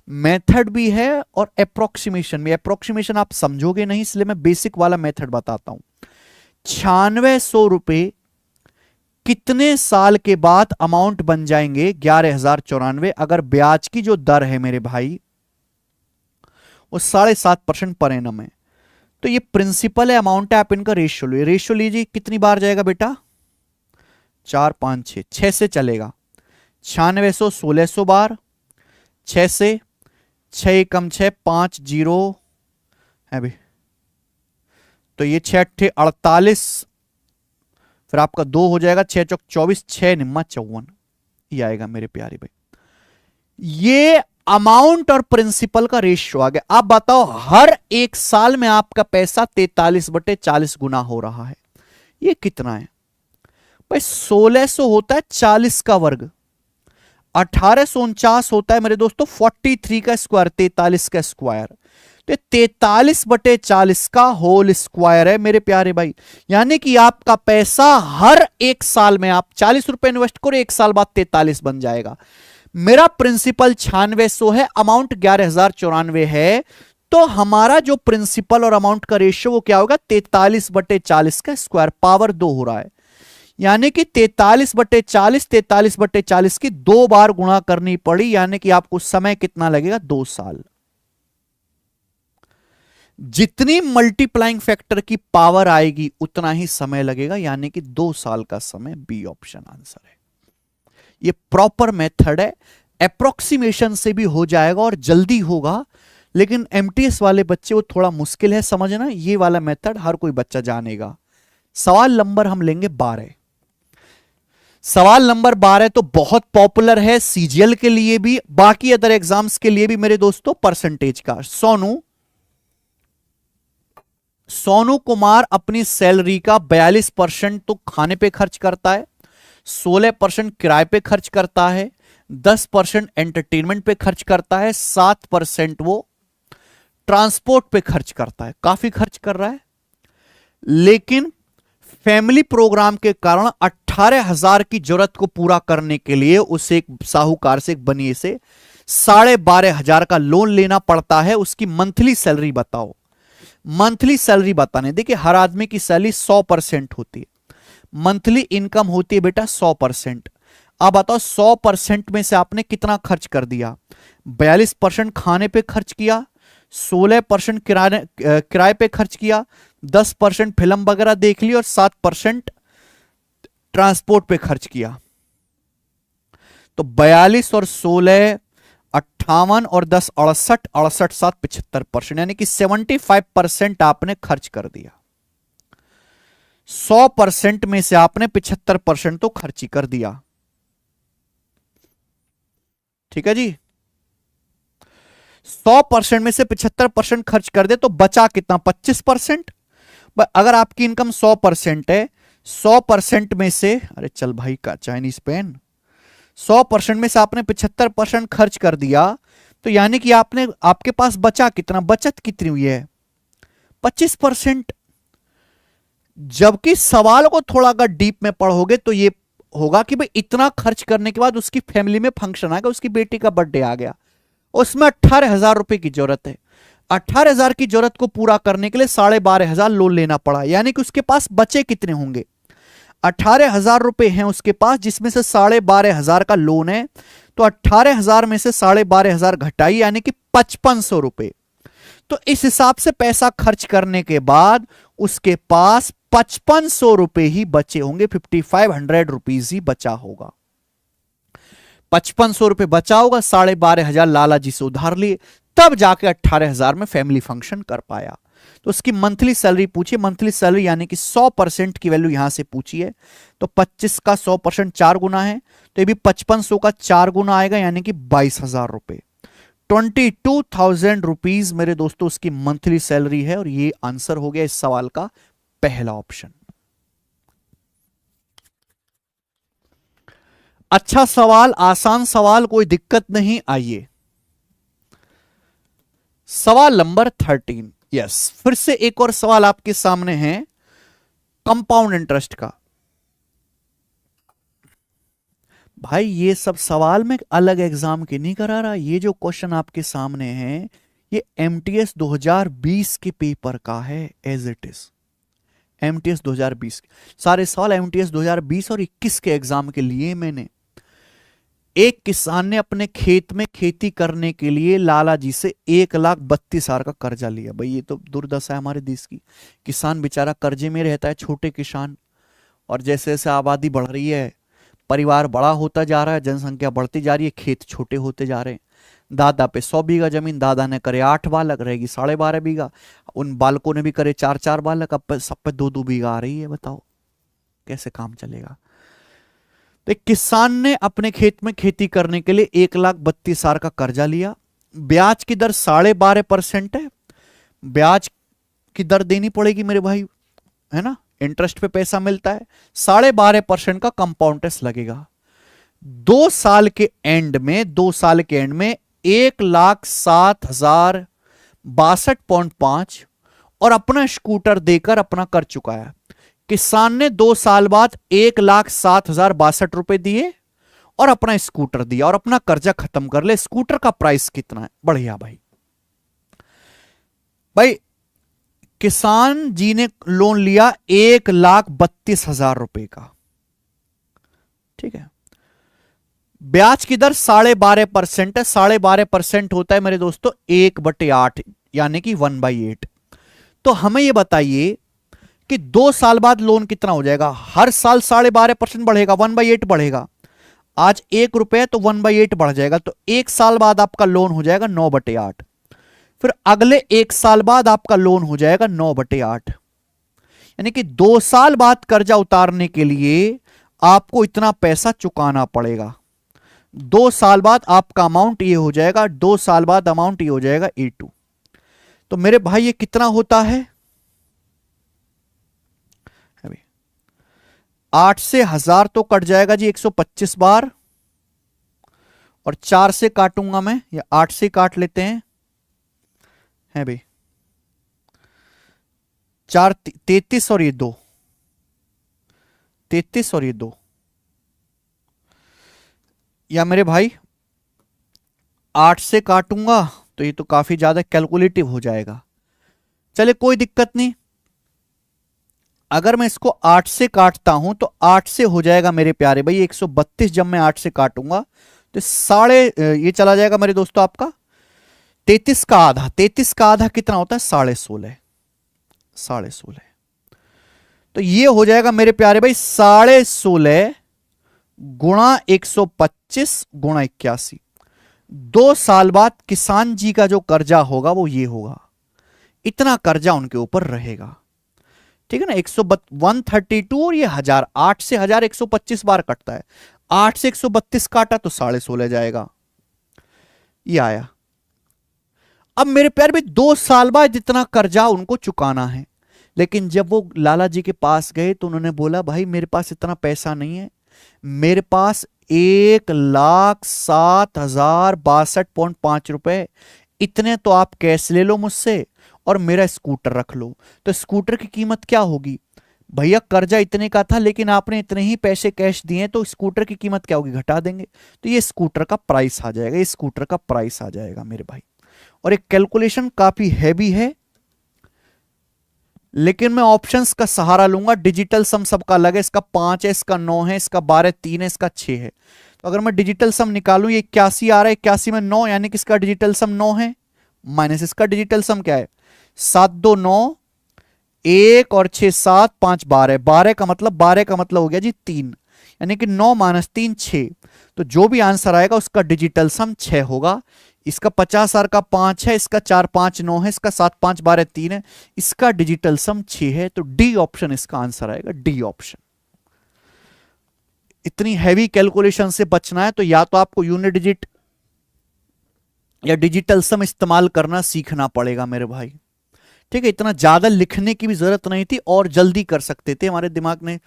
मेथड भी है और अप्रोक्सीमेशन भी। अप्रोक्सीमेशन आप समझोगे नहीं, इसलिए मैं बेसिक वाला मेथड बताता हूं। 9600 रुपए कितने साल के बाद अमाउंट बन जाएंगे 11,094? अगर ब्याज की जो दर है मेरे भाई वो 7.5% पर एनम है। तो ये प्रिंसिपल है, अमाउंट है, आप इनका रेशियो लो। रेशियो लीजिए, कितनी बार जाएगा बेटा? 4 5 6, 6 से चलेगा। 9600 1600 बार, 6 से, 6 कम 6 5 0 है भाई, तो ये 6 8 48, फिर आपका 2 हो जाएगा, 6 चौक 24, 6 निम्मा 54, ये आएगा मेरे प्यारे भाई। ये अमाउंट और प्रिंसिपल का रेशियो आ गया। आप बताओ, हर एक साल में आपका पैसा 43/40 गुना हो रहा है, ये कितना है भाई? 1600 होता है 40 का वर्ग, 1849 होता है मेरे दोस्तों 43 का स्क्वायर, 43 का स्क्वायर, तो 43/40 का होल स्क्वायर है मेरे प्यारे भाई। यानी कि आपका पैसा हर एक साल में, आप 40 रुपए इन्वेस्ट करो, एक साल बाद 43 बन जाएगा। मेरा प्रिंसिपल 9600 है, अमाउंट 11,094 है, तो हमारा जो प्रिंसिपल और अमाउंट का रेशियो वो क्या होगा? 43/40 का स्क्वायर, पावर 2 हो रहा है। यानी कि 43/40, 43/40 की 2 बार गुणा करनी पड़ी, यानी कि आपको समय कितना लगेगा? 2 साल। जितनी मल्टीप्लाइंग फैक्टर की पावर आएगी उतना ही समय लगेगा, यानी कि 2 साल का समय। बी ऑप्शन आंसर है। ये प्रॉपर मेथड है, अप्रोक्सीमेशन से भी हो जाएगा और जल्दी होगा, लेकिन एमटीएस वाले बच्चे वो थोड़ा मुश्किल है समझना। ये वाला मेथड हर कोई बच्चा जानेगा। सवाल नंबर हम लेंगे 12। सवाल नंबर 12 तो बहुत पॉपुलर है सीजीएल के लिए भी, बाकी अदर एग्जाम्स के लिए भी मेरे दोस्तों। परसेंटेज का सोनू कुमार अपनी सैलरी का 42% तो खाने पे खर्च करता है, 16% किराए पे खर्च करता है, 10% एंटरटेनमेंट पे खर्च करता है, 7% वो ट्रांसपोर्ट पे खर्च करता है। काफी खर्च कर रहा है, लेकिन फैमिली प्रोग्राम के कारण 18,000 की जरूरत को पूरा करने के लिए उसे एक साहूकार से, एक बनिए से 12,500 का लोन लेना पड़ता है। उसकी मंथली सैलरी बताओ। मंथली सैलरी बताने, देखिए हर आदमी की सैलरी 100% होती है, मंथली इनकम होती है बेटा 100%। अब बताओ 100% में से आपने कितना खर्च कर दिया? 42% खाने पे खर्च किया, 16% किराए पे खर्च किया, 10% फिल्म वगैरह देख ली और 7% ट्रांसपोर्ट पे खर्च किया। तो 42 और 16 58 और 10 68, 68 7 75%, यानी कि 75% आपने खर्च कर दिया। 100% में से आपने 75% तो खर्च ही कर दिया। ठीक है जी, 100% में से 75% खर्च कर दे तो बचा कितना? 25%। अगर आपकी इनकम 100% है, 100% में से, अरे चल भाई का चाइनीज पेन, 100% में से आपने 75% खर्च कर दिया, तो यानी कि आपके पास बचा कितना? बचत कितनी हुई है? 25%। जबकि सवाल को थोड़ा अगर डीप में पढ़ोगे तो ये होगा कि भाई इतना खर्च करने के बाद उसकी फैमिली में फंक्शन आ गया, उसकी बेटी का बर्थडे आ गया, उसमें 18,000 रुपए की जरूरत है। 18,000 की जरूरत को पूरा करने के लिए 12,500 लोन लेना पड़ा, यानी कि उसके पास बचे कितने होंगे? 18,000 रुपए हैं उसके पास, जिसमें से 12,500 का लोन है, तो 18,000 में से 12,500 घटाई, यानी कि 5500 रुपए। तो इस हिसाब से पैसा खर्च करने के बाद उसके पास 5500 रुपए ही बचे होंगे, 5,500 रुपीज ही बचा होगा। 5500 रुपए बचा होगा, 12,500 लाला जी से उधार लिए, तब जाके 18,000 में फैमिली फंक्शन कर पाया। तो उसकी मंथली सैलरी पूछिए, मंथली सैलरी यानी कि 100% की वैल्यू यहां से पूछी है, तो 25 का 100% 4 गुना है, तो ये भी 5500 का 4 गुना आएगा, यानी कि 22,000 रुपए, 22,000 रुपीज मेरे दोस्तों उसकी मंथली सैलरी है। और ये आंसर हो गया इस सवाल का पहला ऑप्शन। अच्छा सवाल, आसान सवाल, कोई दिक्कत नहीं। आइए सवाल नंबर 13। यस, फिर से एक और सवाल आपके सामने है कंपाउंड इंटरेस्ट का। भाई ये सब सवाल में अलग एग्जाम के नहीं करा रहा, ये जो क्वेश्चन आपके सामने हैं ये एमटीएस 2020 के पेपर का है, एज इट इज। एमटीएस 2020 सारे सवाल एमटीएस 2020 और 21 के एग्जाम के लिए मैंने एक किसान ने अपने खेत में खेती करने के लिए लाला जी से 1,32,000 का कर्जा लिया। भाई ये तो दुर्दशा है हमारे देश की। किसान बेचारा कर्जे में रहता है, छोटे किसान। और जैसे जैसे आबादी बढ़ रही है, परिवार बड़ा होता जा रहा है, जनसंख्या बढ़ती जा रही है, खेत छोटे होते जा रहे हैं। दादा पे 100 बीघा जमीन, दादा ने करे 8 बालक, रहेगी 12.5 बीघा। उन बालकों ने भी करे 4-4 बालक, अब सब पे 2-2 बीघा आ रही है। बताओ कैसे काम चलेगा। तो एक किसान ने अपने खेत में खेती करने के लिए 1,32,000 का कर्जा लिया। ब्याज की दर 12.5% है। ब्याज की दर देनी पड़ेगी मेरे भाई, है ना, इंटरेस्ट पे पैसा मिलता है। 12.5% का कंपाउंड इंटरेस्ट लगेगा। 2 साल के एंड में 1,07,062.5 और अपना स्कूटर देकर अपना कर चुकाया। किसान ने 2 साल बाद 1,07,062 रुपए दिए और अपना स्कूटर दिया और अपना कर्जा खत्म कर ले। स्कूटर का प्राइस कितना है? बढ़िया भाई। भाई किसान जी ने लोन लिया 1,32,000 रुपए का, ठीक है। ब्याज की दर 12.5% है। 12.5% होता है मेरे दोस्तों 1/8, यानी कि 1/8। तो हमें यह बताइए कि 2 साल बाद लोन कितना हो जाएगा? हर साल 12.5% बढ़ेगा, 1/8 बढ़ेगा। आज 1 रुपए तो 1/8 बढ़ जाएगा। तो 1 साल बाद आपका लोन हो जाएगा 9/8। फिर अगले 1 साल बाद आपका लोन हो जाएगा 9/8। यानी कि 2 साल बाद कर्जा उतारने के लिए आपको इतना पैसा चुकाना पड़ेगा। 2 साल बाद आपका अमाउंट ये हो जाएगा, 2 साल बाद अमाउंट ये हो जाएगा A2। तो मेरे भाई ये कितना होता है? 8 से 1000 तो कट जाएगा जी 125 बार, और 4 से काटूंगा मैं, या 8 से काट लेते हैं, है भाई 4 33 और ये 2 33 और ये 2, या मेरे भाई 8 से काटूंगा तो ये तो काफी ज्यादा कैलकुलेटिव हो जाएगा। चले कोई दिक्कत नहीं। अगर मैं इसको 8 से काटता हूं तो 8 से हो जाएगा मेरे प्यारे भाई 132। जब मैं 8 से काटूंगा तो ये चला जाएगा मेरे दोस्तों आपका 33 का आधा। 33 का आधा कितना होता है? 16.5। 16.5 तो ये हो जाएगा मेरे प्यारे भाई 16.5 गुणा 125 गुणा 81। 2 साल बाद किसान जी का जो कर्जा होगा वो ये होगा। इतना कर्जा उनके ऊपर रहेगा, ठीक है ना। 132 और ये 1000, 8 से 1000 125 बार कटता है। 8 से 132 काटा तो 16.5 जाएगा। ये आया। अब मेरे प्यार में 2 साल बाद जितना कर्जा उनको चुकाना है। लेकिन जब वो लाला जी के पास गए तो उन्होंने बोला भाई मेरे पास इतना पैसा नहीं है, मेरे पास 1,07,062.5 रुपए, इतने तो आप कैश ले लो मुझसे और मेरा स्कूटर रख लो। तो स्कूटर की कीमत क्या होगी? भैया कर्जा इतने का था लेकिन आपने इतने ही पैसे कैश दिए, तो स्कूटर की कीमत क्या होगी? घटा देंगे। तो ये स्कूटर का प्राइस आ जाएगा, ये स्कूटर का प्राइस आ जाएगा मेरे भाई। और एक कैलकुलेशन काफी हैवी है, लेकिन मैं ऑप्शंस का सहारा लूंगा। डिजिटल सम सबका अलग है, इसका 5 है, इसका 9 है, इसका 12, 3 है, इसका 6 है। तो अगर मैं डिजिटल सम निकालूं, ये 81 आ रहा है, 81 में 9, यानी कि इसका डिजिटल सम 9 है, माइनस इसका डिजिटल सम क्या है? 7 2 9, 1 और 6 7, 5 12। 12 का मतलब हो गया जी 3, यानी कि 9 - 3 6। तो जो भी आंसर आएगा उसका डिजिटल सम 6 होगा। इसका 50,000 का 5 है, इसका 4 5 9 है, इसका 7 5 12 3 है, इसका डिजिटल सम 6 है। तो डी ऑप्शन इसका आंसर आएगा, डी ऑप्शन। इतनी हैवी कैलकुलेशन से बचना है तो या तो आपको यूनिट डिजिट या डिजिटल सम इस्तेमाल करना सीखना पड़ेगा मेरे भाई, ठीक है। इतना ज्यादा लिखने की भी जरूरत नहीं थी और जल्दी कर सकते थे। हमारे दिमाग ने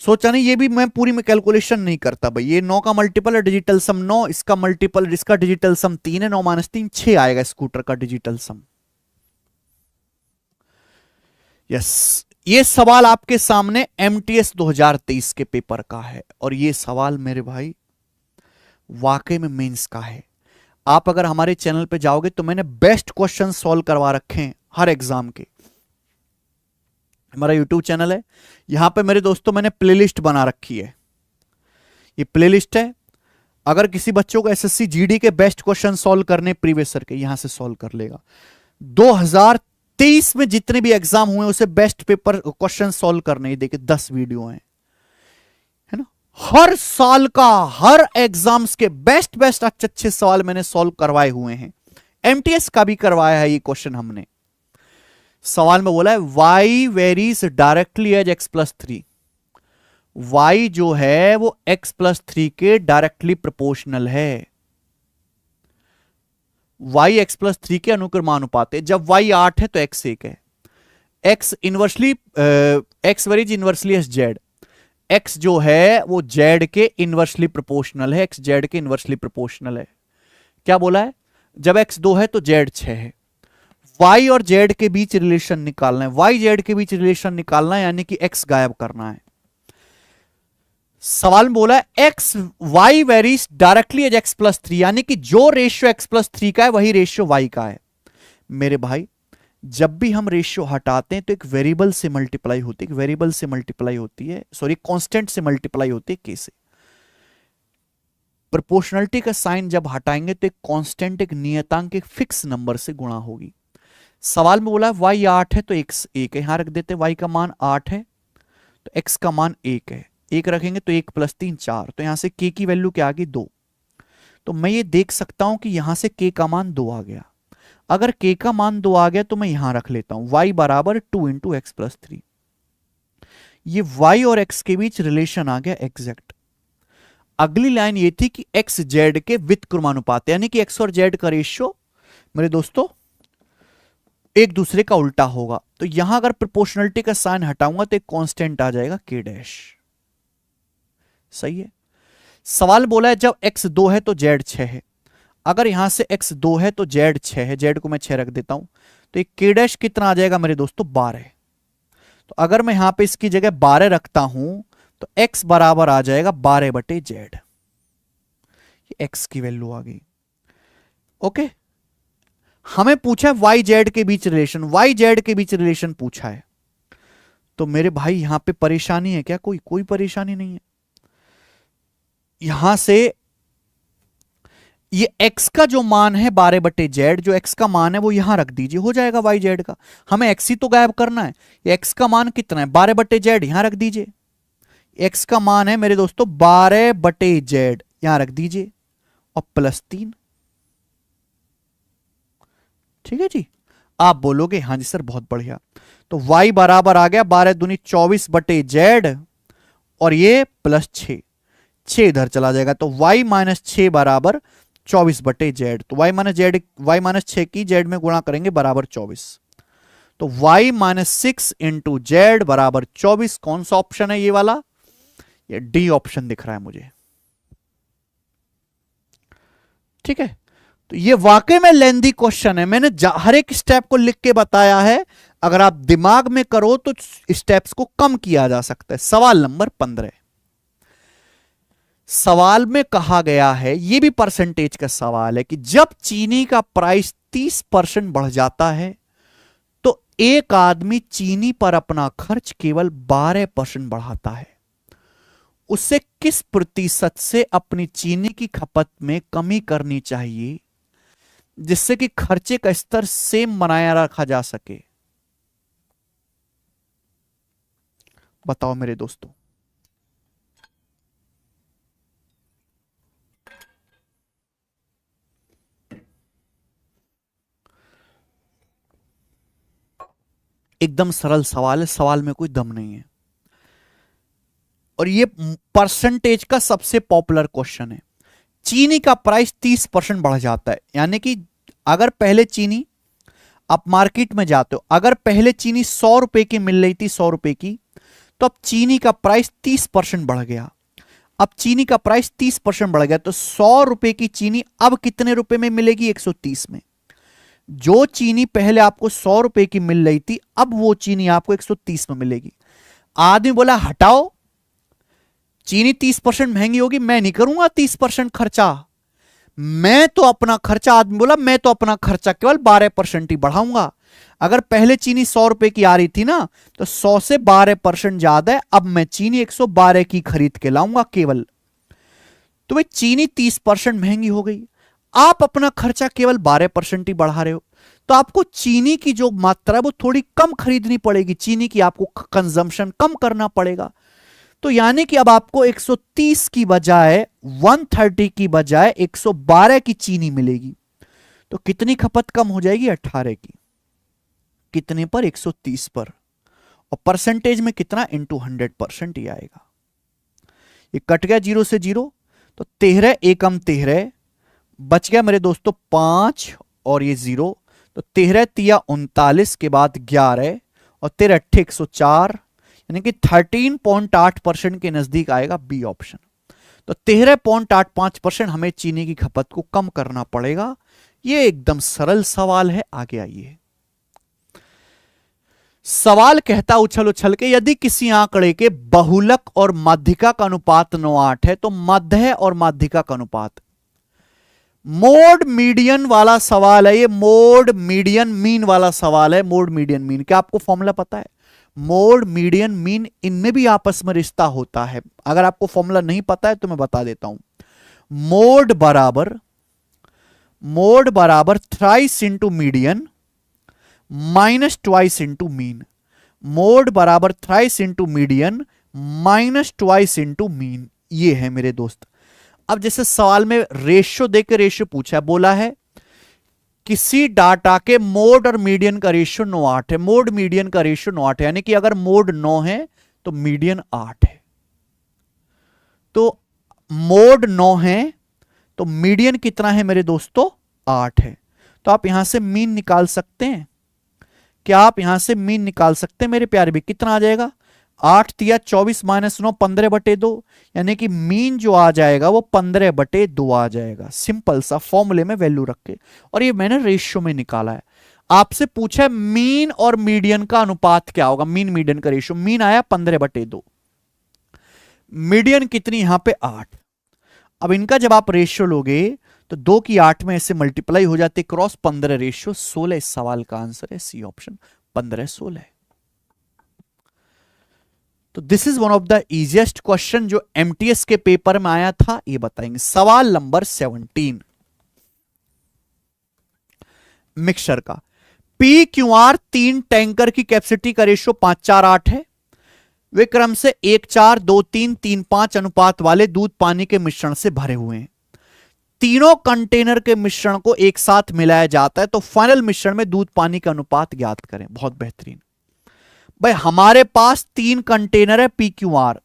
सोचा नहीं, ये भी मैं पूरी में कैलकुलेशन नहीं करता भाई। ये 9 का मल्टीपल है, डिजिटल सम 9, इसका मल्टीपल, इसका डिजिटल सम 3 है, 9 - 3 6 आएगा स्कूटर का डिजिटल सम। यस, ये सवाल आपके सामने एमटीएस 2023 के पेपर का है और ये सवाल मेरे भाई वाकई में मेंस का है। आप अगर हमारे चैनल पे जाओगे तो मैंने बेस्ट क्वेश्चन सॉल्व करवा रखे हैं हर एग्जाम के। हमारा यूट्यूब चैनल है, यहां पे मेरे दोस्तों मैंने प्लेलिस्ट बना रखी है। ये प्लेलिस्ट है, अगर किसी बच्चों को एसएससी जीडी के बेस्ट क्वेश्चन सॉल्व करने प्रीवियस ईयर के, यहां से सॉल्व कर लेगा। 2023 में जितने भी एग्जाम हुए उसे बेस्ट पेपर क्वेश्चन सॉल्व करने, देखिए 10 वीडियो हैं, है ना। हर साल का हर एग्जाम्स के बेस्ट बेस्ट अच्छे अच्छे सवाल मैंने सॉल्व करवाए हुए हैं। एमटीएस का भी करवाया है ये क्वेश्चन हमने। सवाल में बोला है y varies directly as x+3। y जो है वो x+3 के डायरेक्टली प्रोपोर्शनल है। y x+3 के अनुक्रमानुपात है। जब y 8 है तो x 1 है। x inversely x varies inversely as z। x जो है वो z के इनवर्सली प्रोपोर्शनल है। x z के इनवर्सली प्रोपोर्शनल है। क्या बोला है? जब x 2 है तो z 6 है। y और z के बीच रिलेशन निकालना है। y z के बीच रिलेशन निकालना है, यानी कि x गायब करना है। सवाल में बोला है x y varies directly as x+3, यानी कि जो रेशियो x+3 का है वही रेशियो y का है। मेरे भाई, जब भी हम रेशियो हटाते हैं तो एक वेरिएबल से मल्टीप्लाई होती है, एक वेरिएबल से मल्टीप्लाई होती है, सॉरी कांस्टेंट से मल्टीप्लाई होती है k से। प्रोपोर्शनलिटी का साइन जब हटाएंगे तो एक कांस्टेंट, एक नियतांक, एक फिक्स नंबर से गुणा होगी। सवाल में बोला y 8 है तो x 1 है। यहां रख देते, y का मान 8 है तो x का मान 1 है। 1 रखेंगे तो 1 + 3 4, तो यहां से k की वैल्यू क्या आ गई? 2। तो मैं ये देख सकता हूं कि यहां से k का मान 2 आ गया। अगर k का मान 2 आ गया तो मैं यहां रख लेता हूं y बराबर 2 × x+3। ये y और x के बीच रिलेशन आ गया एग्जैक्ट। अगली लाइन ये थी कि x z के व्युत्क्रमानुपात, यानी कि x और z का रेशियो मेरे दोस्तों एक दूसरे का उल्टा होगा। तो यहां अगर प्रोपोर्शनलिटी का साइन हटाऊंगा तो एक कांस्टेंट आ जाएगा k डैश। सही है। सवाल बोला है जब x 2 है तो z 6 है। अगर यहां से x 2 है तो z 6 है, z को मैं 6 रख देता हूं, तो एक k डैश कितना आ जाएगा मेरे दोस्तों? 12। तो अगर मैं यहां पे इसकी जगह 12 रखता हूं तो x बराबर आ जाएगा 12/z। ये x की वैल्यू आ गई। ओके, हमें पूछा है y z के बीच रिलेशन, y z के बीच रिलेशन पूछा है। तो मेरे भाई यहां पे परेशानी है क्या? कोई परेशानी नहीं है। यहां से ये x का जो मान है 12/z, जो x का मान है वो यहां रख दीजिए, हो जाएगा y z का। हमें x ही तो गायब करना है। ये x का मान कितना है? 12/z, यहां रख दीजिए। x का मान है मेरे दोस्तों 12/z, यहां रख दीजिए, और +3। ठीक है जी। आप बोलोगे हाँ जी सर बहुत बढ़िया। तो y बराबर आ गया 12 दूनी 24/z, और ये +6, 6 इधर चला जाएगा, तो y - 6 बराबर 24/z। तो y - 6 की z में गुणा करेंगे बराबर 24। तो y - 6 × z बराबर 24। कौन सा ऑप्शन है ये वाला? ये डी ऑप्शन दिख रहा है मुझे। ठीक है। तो ये वाकई में लेंथी क्वेश्चन है। मैंने हर एक स्टेप को लिख के बताया है। अगर आप दिमाग में करो तो स्टेप्स को कम किया जा सकता है। सवाल नंबर 15। सवाल में कहा गया है, यह भी परसेंटेज का सवाल है, कि जब चीनी का प्राइस 30% बढ़ जाता है तो एक आदमी चीनी पर अपना खर्च केवल 12% बढ़ाता है। उसे किस प्रतिशत से अपनी चीनी की खपत में कमी करनी चाहिए जिससे कि खर्चे का स्तर सेम बनाया रखा जा सके? बताओ मेरे दोस्तों। एकदम सरल सवाल है, सवाल में कोई दम नहीं है, और ये परसेंटेज का सबसे पॉपुलर क्वेश्चन है। चीनी का प्राइस 30% बढ़ जाता है, यानी कि अगर पहले चीनी, आप मार्केट में जाते हो, अगर पहले चीनी 100 रुपए की मिल रही थी, 100 रुपए की, तो अब चीनी का प्राइस 30% बढ़ गया। अब चीनी का प्राइस 30% बढ़ गया, तो 100 रुपए की चीनी अब कितने रुपए में मिलेगी? 130 में। जो चीनी पहले आपको 100 रुपए की मिल रही थी, अब वो चीनी आपको 130 में मिलेगी। आदमी बोला हटाओ, चीनी 30% महंगी होगी, मैं नहीं करूंगा 30% खर्चा, मैं तो अपना खर्चा, आदमी बोला मैं तो अपना खर्चा केवल 12% ही बढ़ाऊंगा। अगर पहले चीनी 100 रुपए की आ रही थी ना, तो 100 से 12% ज्यादा है, अब मैं चीनी 112 की खरीद के लाऊंगा केवल। तो भाई चीनी 30% महंगी हो गई, आप अपना खर्चा केवल 12% ही बढ़ा रहे हो, तो आपको चीनी की जो मात्रा है वो थोड़ी कम खरीदनी पड़ेगी, चीनी की आपको कंजम्पशन कम करना पड़ेगा। तो यानी कि अब आपको 130 की बजाय 130 की बजाय 112 की चीनी मिलेगी। तो कितनी खपत कम हो जाएगी? 18 की। कितने पर? 130 पर। और परसेंटेज में कितना? इंटू 100% ही आएगा। ये कट गया जीरो से जीरो, तो 13 एकम 13 बच गया मेरे दोस्तों 5 और ये जीरो, तो 13 तिया 39 के बाद 11 और 13 अट्ठे 104, यानी कि 13.8% के नजदीक आएगा बी ऑप्शन। तो 13.85% हमें चीनी की खपत को कम करना पड़ेगा। ये एकदम सरल सवाल है। आगे आइए। सवाल कहता उछल उछल के, यदि किसी आंकड़े के बहुलक और माध्यिका का अनुपात 9:8 है तो मध्य और माध्यिका का अनुपात। मोड मीडियन वाला सवाल है ये, मोड मीडियन मीन वाला सवाल है। मोड मीडियन मीन, क्या आपको फॉर्मूला पता है? मोड मीडियन मीन, इनमें भी आपस में रिश्ता होता है। अगर आपको फॉर्मूला नहीं पता है तो मैं बता देता हूं। मोड बराबर thrice into median minus twice into mean. Mode बराबर thrice into median minus twice into mean. ये है मेरे दोस्त। अब जैसे सवाल में रेशियो देकर रेशियो पूछा है, बोला है किसी डाटा के मोड और मीडियन का रेशियो 9:8 है। मोड मीडियन का रेशियो 9:8 है, यानी कि अगर मोड 9 है तो मीडियन 8 है। तो मोड 9 है तो मीडियन कितना है मेरे दोस्तों? 8 है। तो आप यहां से मीन निकाल सकते हैं। क्या आप यहां से मीन निकाल सकते हैं मेरे प्यारे भी? कितना आ जाएगा? 8 तिया 24 माइनस 9 15/2, यानी कि मीन जो आ जाएगा वो 15/2 आ जाएगा। सिंपल सा फॉर्मूले में वैल्यू रख के, और ये मैंने रेशियो में निकाला है। आपसे पूछा है मीन और मीडियन का अनुपात क्या होगा, मीन मीडियन का रेशियो। मीन आया 15/2, मीडियन कितनी यहां पे 8। अब इनका जब आप रेशियो लोगे तो 2 की 8 में ऐसे मल्टीप्लाई हो जाते, क्रॉस 15 रेशियो 16। इस सवाल का आंसर है सी ऑप्शन, 15/16। तो this is one of the easiest question जो एमटीएस के पेपर में आया था, ये बताएंगे। सवाल नंबर 17 मिक्सचर का। पी क्यू आर 3 टैंकर की कैपेसिटी का रेशियो 5:4:8 है। वे क्रम से 1:4, 2:3, 3:5 अनुपात वाले दूध पानी के मिश्रण से भरे हुए हैं। तीनों कंटेनर के मिश्रण को एक साथ मिलाया जाता है तो फाइनल मिश्रण में दूध पानी का अनुपात ज्ञात करें। बहुत बेहतरीन भाई। हमारे पास 3 कंटेनर है पी क्यू आर,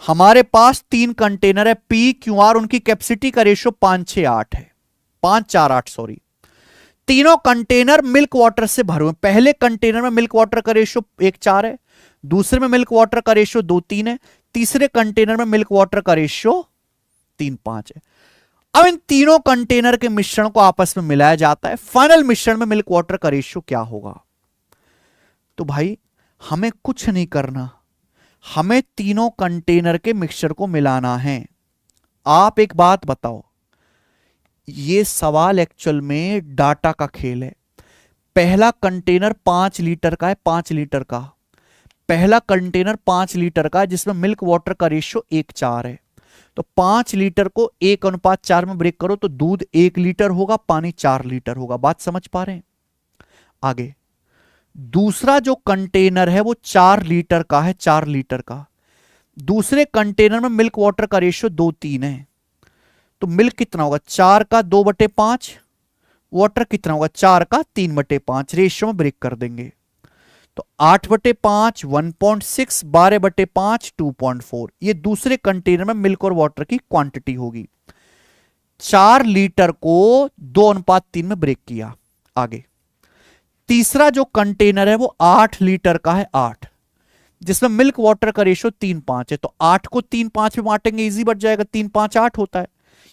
हमारे पास 3 कंटेनर है पी क्यू आर, उनकी कैपेसिटी का रेशियो 5:6:8 है, 5:4:8 सॉरी। तीनों कंटेनर मिल्क वाटर से भरे हुए। पहले कंटेनर में मिल्क वाटर का रेशियो 1:4 है, दूसरे में मिल्क वाटर का रेशियो 2:3 है, तीसरे कंटेनर में मिल्क वाटर का रेशियो 3:5 है। अब इन तीनों कंटेनर के मिश्रण को आपस में मिलाया जाता है, फाइनल मिश्रण में मिल्क वाटर का रेशियो क्या होगा? तो भाई हमें कुछ नहीं करना, हमें तीनों कंटेनर के मिक्सचर को मिलाना है। आप एक बात बताओ, ये सवाल एक्चुअल में डाटा का खेल है। पहला कंटेनर 5 लीटर का है, 5 लीटर का पहला कंटेनर 5 लीटर का है जिसमें मिल्क वाटर का रेशियो 1:4 है। तो 5 लीटर को 1:4 में ब्रेक करो तो दूध 1 लीटर होगा, पानी 4 लीटर होगा। बात समझ पा रहे हैं? आगे दूसरा जो कंटेनर है वो 4 लीटर का है, 4 लीटर का। दूसरे कंटेनर में मिल्क वाटर का रेशियो 2:3 है। तो मिल्क कितना होगा? 4 का 2/5, वाटर कितना होगा? 4 का 3/5। रेशियो में ब्रेक कर देंगे तो 8/5 1.6, 12/5 2.4। ये दूसरे कंटेनर में मिल्क और वाटर की क्वांटिटी होगी। 4 लीटर को 2:3 में ब्रेक किया। आगे तीसरा जो कंटेनर है वो 8 लीटर का है, 8, जिसमें मिल्क वाटर का रेशियो 3:5 है। तो 8 को 3:5 में बांटेंगे, इजी बच जाएगा, 3:5 8 होता है,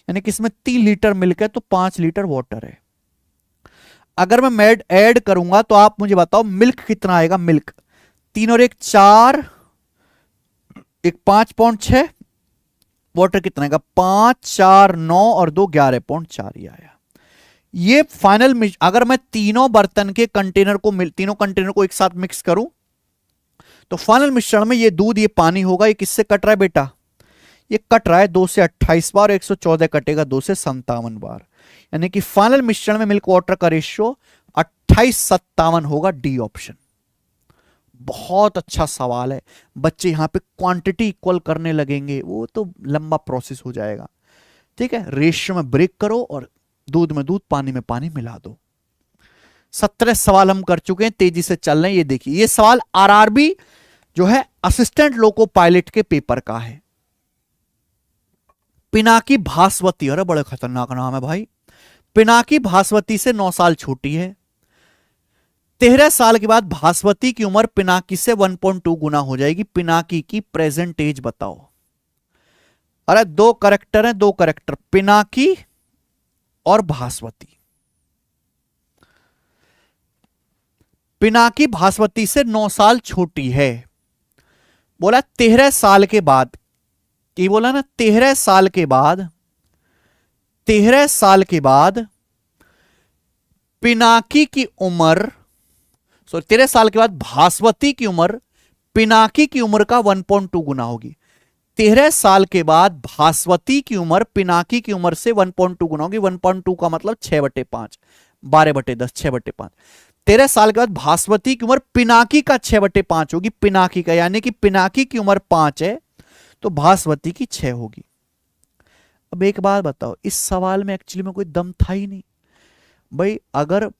यानी कि इसमें 3 लीटर मिल्क है तो 5 लीटर वाटर है। अगर मैं ऐड करूंगा तो आप मुझे बताओ मिल्क कितना आएगा? मिल्क 3 और 1 4, 1 5.6, वाटर कितना आएगा? 5 4 9 और 2 11.4 ही आया। ये फाइनल अगर मैं तीनों बर्तन के कंटेनर को तीनों कंटेनर को एक साथ मिक्स करूं तो फाइनल मिश्रण में ये दूध, ये पानी होगा। ये किससे कट रहा है बेटा? ये कट रहा है 2 से 28 बार, 114 कटेगा 2 से 57 बार, यानी कि फाइनल मिश्रण में मिल्क वाटर का रेशियो 28-57 होगा, डी ऑप्शन। बहुत अच्छा सवाल है। बच्चे यहां पे क्वांटिटी इक्वल करने लगेंगे, वो तो लंबा प्रोसेस हो जाएगा। ठीक है, रेशियो में ब्रेक करो और दूध में दूध, पानी में पानी मिला दो। 17 सवाल हम कर चुके हैं, तेजी से चल रहे हैं। ये देखिए, ये सवाल आरआरबी जो है असिस्टेंट लोको पायलट के पेपर का है। पिनाकी भास्वती, अरे बड़े खतरनाक नाम है भाई। पिनाकी भास्वती से 9 साल छोटी है। 13 साल के बाद भास्वती की उम्र पिनाकी से 1.2 गुना हो जाएगी। पिनाकी की प्रेजेंट एज बताओ। अरे 2 करेक्टर हैं, 2 करेक्टर, पिनाकी और भास्वती। पिनाकी भास्वती से 9 साल छोटी है। बोला 13 साल के बाद, कि बोला ना 13 साल के बाद, 13 साल के बाद पिनाकी की उम्र, सॉरी 13 साल के बाद भास्वती की उम्र पिनाकी की उम्र का 1.2 गुना होगी। 13 साल के बाद भास्वती की उम्र पिनाकी की उम्र से 1.2 गुना होगी। 1.2 का मतलब 6/5, 12/10, 6/5। 13 साल के बाद भास्वती की उम्र पिनाकी का 6/5 होगी, पिनाकी का, यानी कि पिनाकी की उम्र 5 है तो भास्वती की 6 होगी। अब एक बात बताओ, इस सवाल में एक्चुअली में कोई दम था ही नहीं भाई। अगर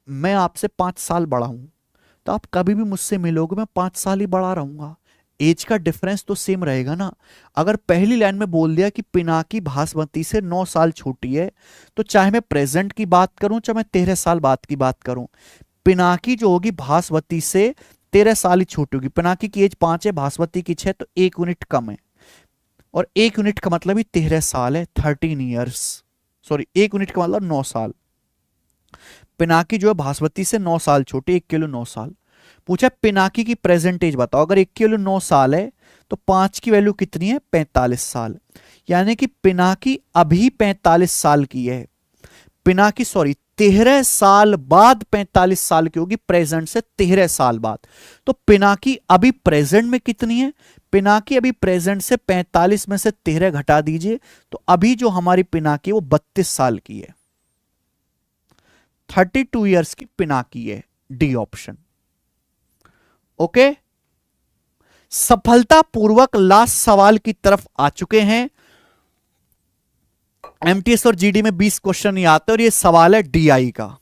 मैं आपसे 5 साल बड़ा हूं तो आप कभी भी मुझसे मिलोगे, मैं 5 साल ही बड़ा रहूंगा, एज का डिफरेंस तो सेम रहेगा ना। अगर पहली लाइन में बोल दिया कि पिनाकी भास्वती से 9 साल छोटी है, तो चाहे मैं प्रेजेंट की बात करूं चाहे मैं 13 साल बाद की बात करूं, पिनाकी जो होगी भास्वती से 13 साल ही छोटी होगी। पिनाकी की एज 5 है, भास्वती की 6, तो 1 यूनिट कम है। और 1 यूनिट का मतलब ही 13 साल है, 13 ईयर्स। सॉरी, 1 यूनिट का मतलब 9 साल। पिनाकी जो है भास्वती से 9 साल छोटी, 1 किलो 9 साल। पूछा पिनाकी की प्रेजेंट एज बताओ। अगर 1 किलो 9 साल है तो 5 की वैल्यू कितनी है? 45 साल। यानी कि पिनाकी अभी 45 साल की है। पिनाकी, सॉरी, 13 साल बाद 45 साल की होगी, प्रेजेंट से 13 साल बाद। तो पिनाकी अभी प्रेजेंट में कितनी है? पिनाकी अभी प्रेजेंट से 45 में से 13 घटा दीजिए तो अभी जो हमारी पिनाकी है वो 32 साल की है। 32 इयर्स की पिनाकी है, डी ऑप्शन। ओके, सफलतापूर्वक लास्ट सवाल की तरफ आ चुके हैं। एमटीएस और जीडी में 20 क्वेश्चन ही आते हैं और ये सवाल है डीआई का।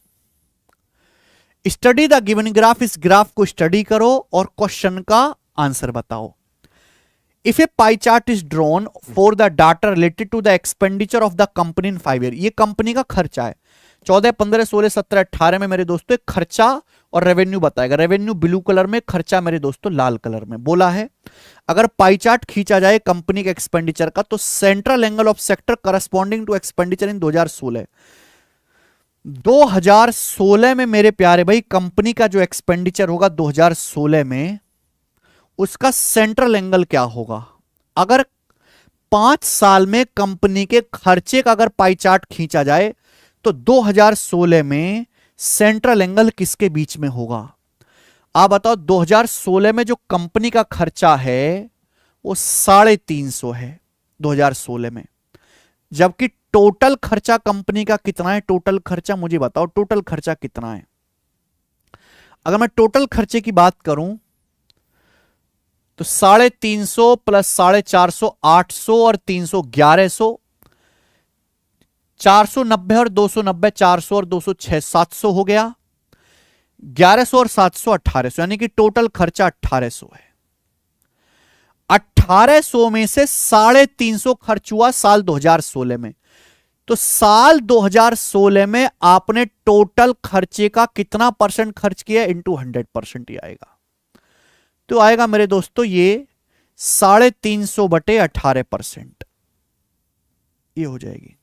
स्टडी द गिवन ग्राफ, इस ग्राफ को स्टडी करो और क्वेश्चन का आंसर बताओ। If a pie chart is drawn for the data related to the expenditure of the company in 5 year, ये कंपनी का खर्चा है। 14, 15, 16, 17, 18 में मेरे दोस्तों खर्चा और रेवेन्यू बताएगा। रेवेन्यू ब्लू कलर में, खर्चा मेरे दोस्तों लाल कलर में। बोला है अगर पाई चार्ट खींचा जाए कंपनी के एक्सपेंडिचर का, तो central angle of sector corresponding to expenditure in 2016 में मेरे प्यारे भाई कंपनी का जो एक्सपेंडिचर होगा 2016 में, उसका सेंट्रल एंगल क्या होगा। अगर 5 साल में कंपनी के खर्चे का अगर पाई चार्ट खींचा जाए तो 2016 में सेंट्रल एंगल किसके बीच में होगा? आप बताओ। 2016 में जो कंपनी का खर्चा है वो 350 है 2016 में, जबकि टोटल खर्चा कंपनी का कितना है? टोटल खर्चा मुझे बताओ, टोटल खर्चा कितना है? अगर मैं टोटल खर्चे की बात करूं तो 350 प्लस 450, 800 और 300, 1100, 490 और 290, 400 और 200, 700 हो गया। 1100 और 700, 1800, यानी कि टोटल खर्चा 1800 है। 1800 में से 350 खर्च हुआ साल 2016 में, तो साल 2016 में आपने टोटल खर्चे का कितना परसेंट खर्च किया? इंटू 100% ही आएगा। तो आएगा मेरे दोस्तों ये 350/18%, ये हो जाएगी।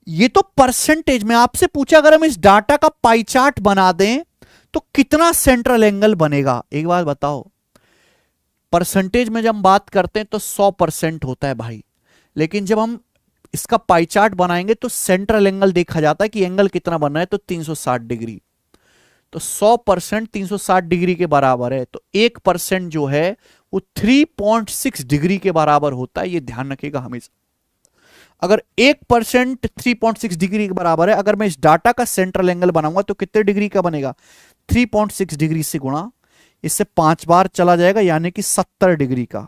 ये तो परसेंटेज में आपसे पूछा, अगर हम इस डाटा का पाई चार्ट बना दें तो कितना सेंट्रल एंगल बनेगा? एक बात बताओ, परसेंटेज में जब हम बात करते हैं तो 100% होता है भाई, लेकिन जब हम इसका पाई चार्ट बनाएंगे तो सेंट्रल एंगल देखा जाता है कि एंगल कितना बन रहा है, तो 360 डिग्री। तो 100% 360 डिग्री के बराबर है, तो 1% जो है वो 3.6 डिग्री के बराबर होता है, ये ध्यान रखिएगा हमेशा। अगर 1% 3.6 डिग्री के बराबर है, अगर मैं इस डाटा का सेंट्रल एंगल बनाऊंगा तो कितने डिग्री का बनेगा, 3.6 डिग्री से गुणा, इससे 5 बार चला जाएगा, यानी कि 70 डिग्री का,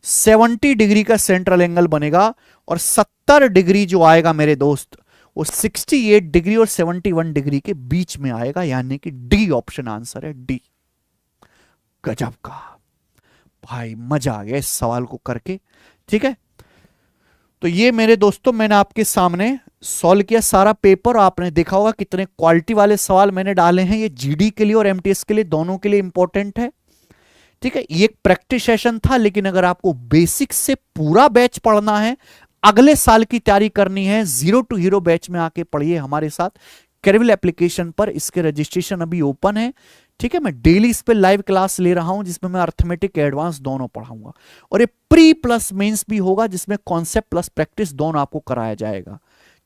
70 डिग्री का सेंट्रल एंगल बनेगा। और 70 डिग्री जो आएगा मेरे दोस्त, वो 68 डिग्री और 71 डिग्री के बीच में आएगा, यानी कि डी ऑप्शन आंसर है, डी। गजब का भाई, मजा आ गया इस सवाल को करके। ठीक है, तो ये मेरे दोस्तों मैंने आपके सामने सॉल्व किया सारा पेपर। आपने देखा होगा कितने क्वालिटी वाले सवाल मैंने डाले हैं। ये जीडी के लिए और एमटीएस के लिए, दोनों के लिए इंपॉर्टेंट है। ठीक है, ये एक प्रैक्टिस सेशन था, लेकिन अगर आपको बेसिक से पूरा बैच पढ़ना है, अगले साल की तैयारी करनी है, 0 to हीरो बैच में आके पढ़िए हमारे साथ कैरविल एप्लीकेशन पर। इसके रजिस्ट्रेशन अभी ओपन है। ठीक है, मैं डेली इस पे लाइव क्लास ले रहा हूं, जिसमें मैं अर्थमेटिक एडवांस दोनों पढ़ाऊंगा, और ये प्री प्लस मेंस भी होगा, जिसमें कॉन्सेप्ट प्लस प्रैक्टिस दोनों आपको कराया जाएगा।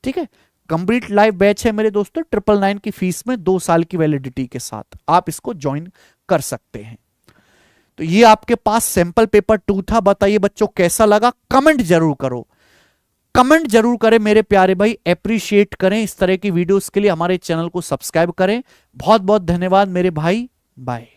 ठीक है, कंप्लीट लाइव बैच है मेरे दोस्तों, 999 की फीस में 2 साल की वैलिडिटी के साथ आप इसको ज्वाइन कर सकते हैं। तो ये आपके पास सैंपल पेपर 2 था। बताइए बच्चों कैसा लगा, कमेंट जरूर करो, कमेंट जरूर करें मेरे प्यारे भाई, अप्रिशिएट करें। इस तरह की वीडियोस के लिए हमारे चैनल को सब्सक्राइब करें। बहुत बहुत धन्यवाद मेरे भाई, बाय।